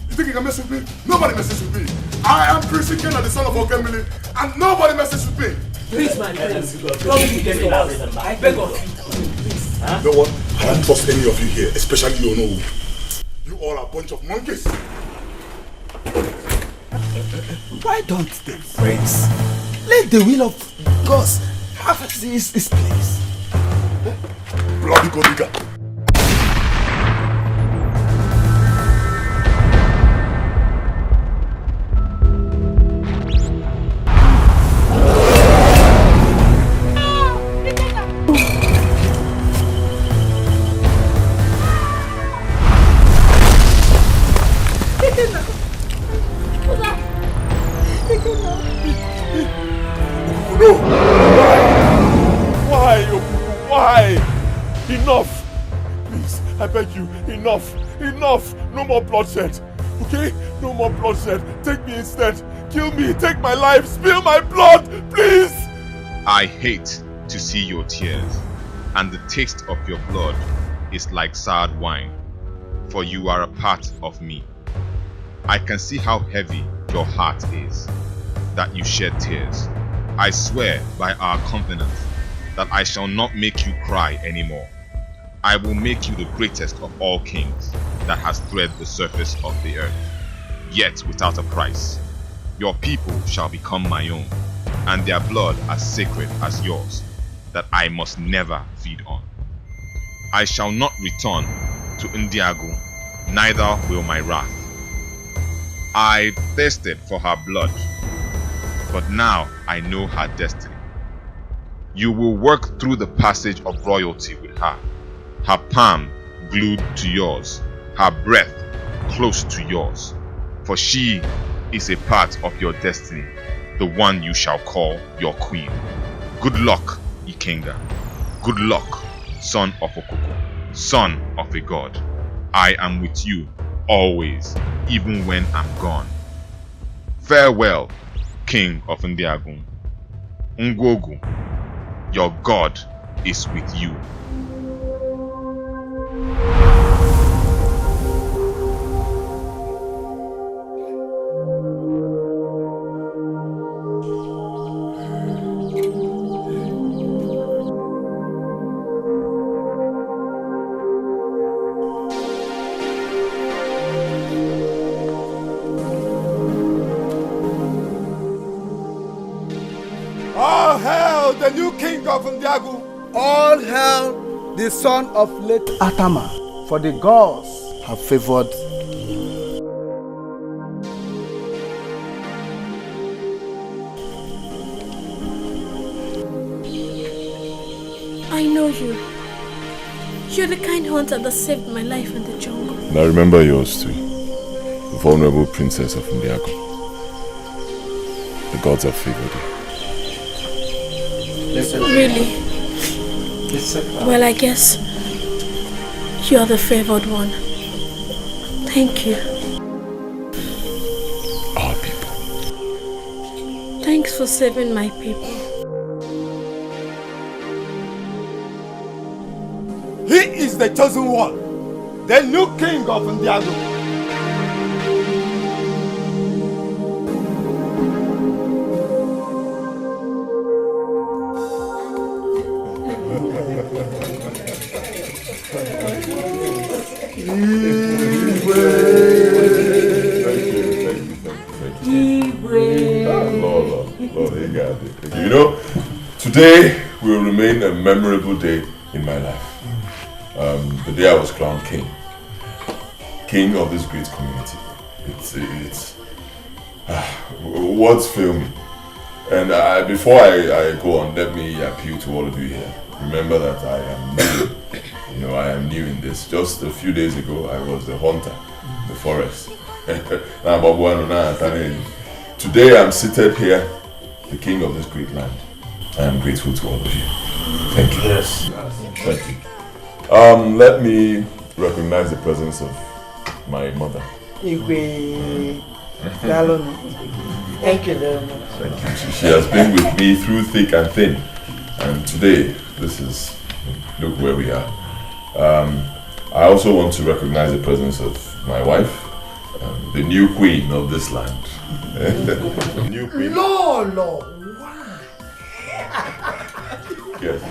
You think you can mess with me? Nobody messes with me. I am Prince Ikenna, the son of Okemili, and nobody messes with me. Please, my friends, I beg of you, please. You know what? I don't trust any of you here, especially you know. You all are a bunch of monkeys. Why don't the friends let the will of God have its place? Bloody Godiga. I beg you, enough, enough, no more bloodshed, okay? No more bloodshed, take me instead, kill me, take my life, spill my blood, please! I hate to see your tears, and the taste of your blood is like soured wine, for you are a part of me. I can see how heavy your heart is, that you shed tears. I swear by our covenant that I shall not make you cry anymore. I will make you the greatest of all kings that has thread the surface of the earth, yet without a price. Your people shall become my own, and their blood as sacred as yours, that I must never feed on. I shall not return to Ndiago, neither will my wrath. I thirsted for her blood, but now I know her destiny. You will work through the passage of royalty with her, her palm glued to yours, her breath close to yours, for she is a part of your destiny, the one you shall call your queen. Good luck, Ikenga. Good luck, son of Okoko, son of a god. I am with you always, even when I'm gone. Farewell, king of Ndiagun. Ngwogu, your god is with you. All hail the new king of Ndiagu. All hail the son of late Atama, for the gods have favored I know you. You're the kind hunter that saved my life in the jungle. And I remember yours too, the vulnerable princess of Ndiago. The gods have favored you. Really? Well, I guess you're the favored one. Thank you. Our people. Thanks for saving my people. He is the chosen one, the new king of Ndiago. Lord, you got it. You know, today will remain a memorable day in my life. The day I was crowned king of this great community. It's words fail me. And before I go on, let me appeal to all of you here. Remember that I am new. You know, I am new in this. Just a few days ago, I was a hunter in the forest. Today, I'm seated here, the king of this great land. I am grateful to all of you. Thank you. Yes. Thank you. Let me recognize the presence of my mother. Thank you very much. Thank you. She has been with me through thick and thin. And today, look where we are. I also want to recognize the presence of my wife, the new queen of this land. The new queen. Lord. Yes.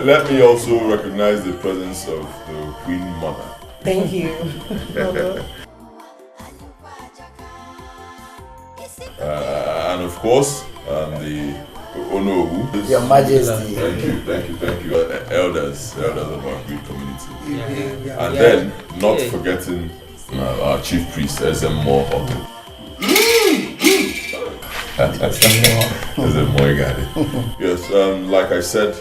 Let me also recognize the presence of the queen mother. Thank you. And of course, the Onowu. Your Majesty. Thank you. Elders of our great community. And then, not forgetting our chief priest, Ezemo Ogu. Ezemo, you got it. Yes, like I said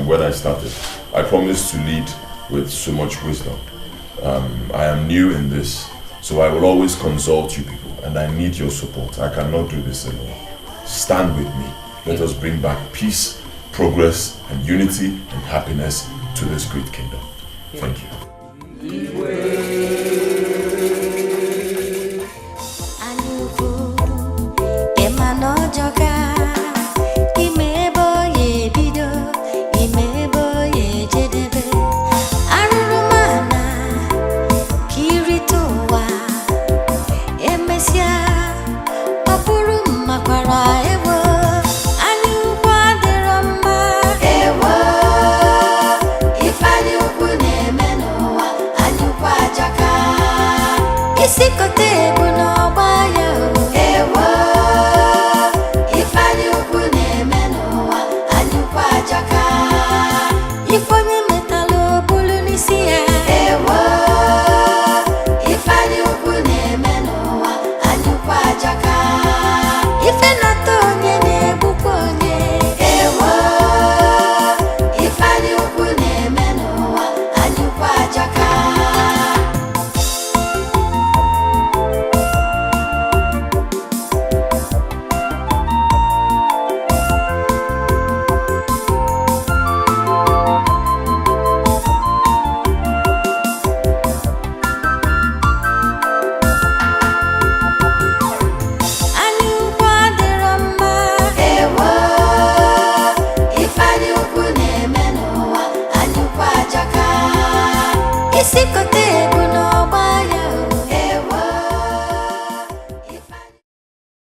when I started, I promised to lead with so much wisdom. I am new in this, so I will always consult you people, and I need your support. I cannot do this alone. Stand with me. Let us bring back peace, progress, and unity and happiness to this great kingdom. Thank you.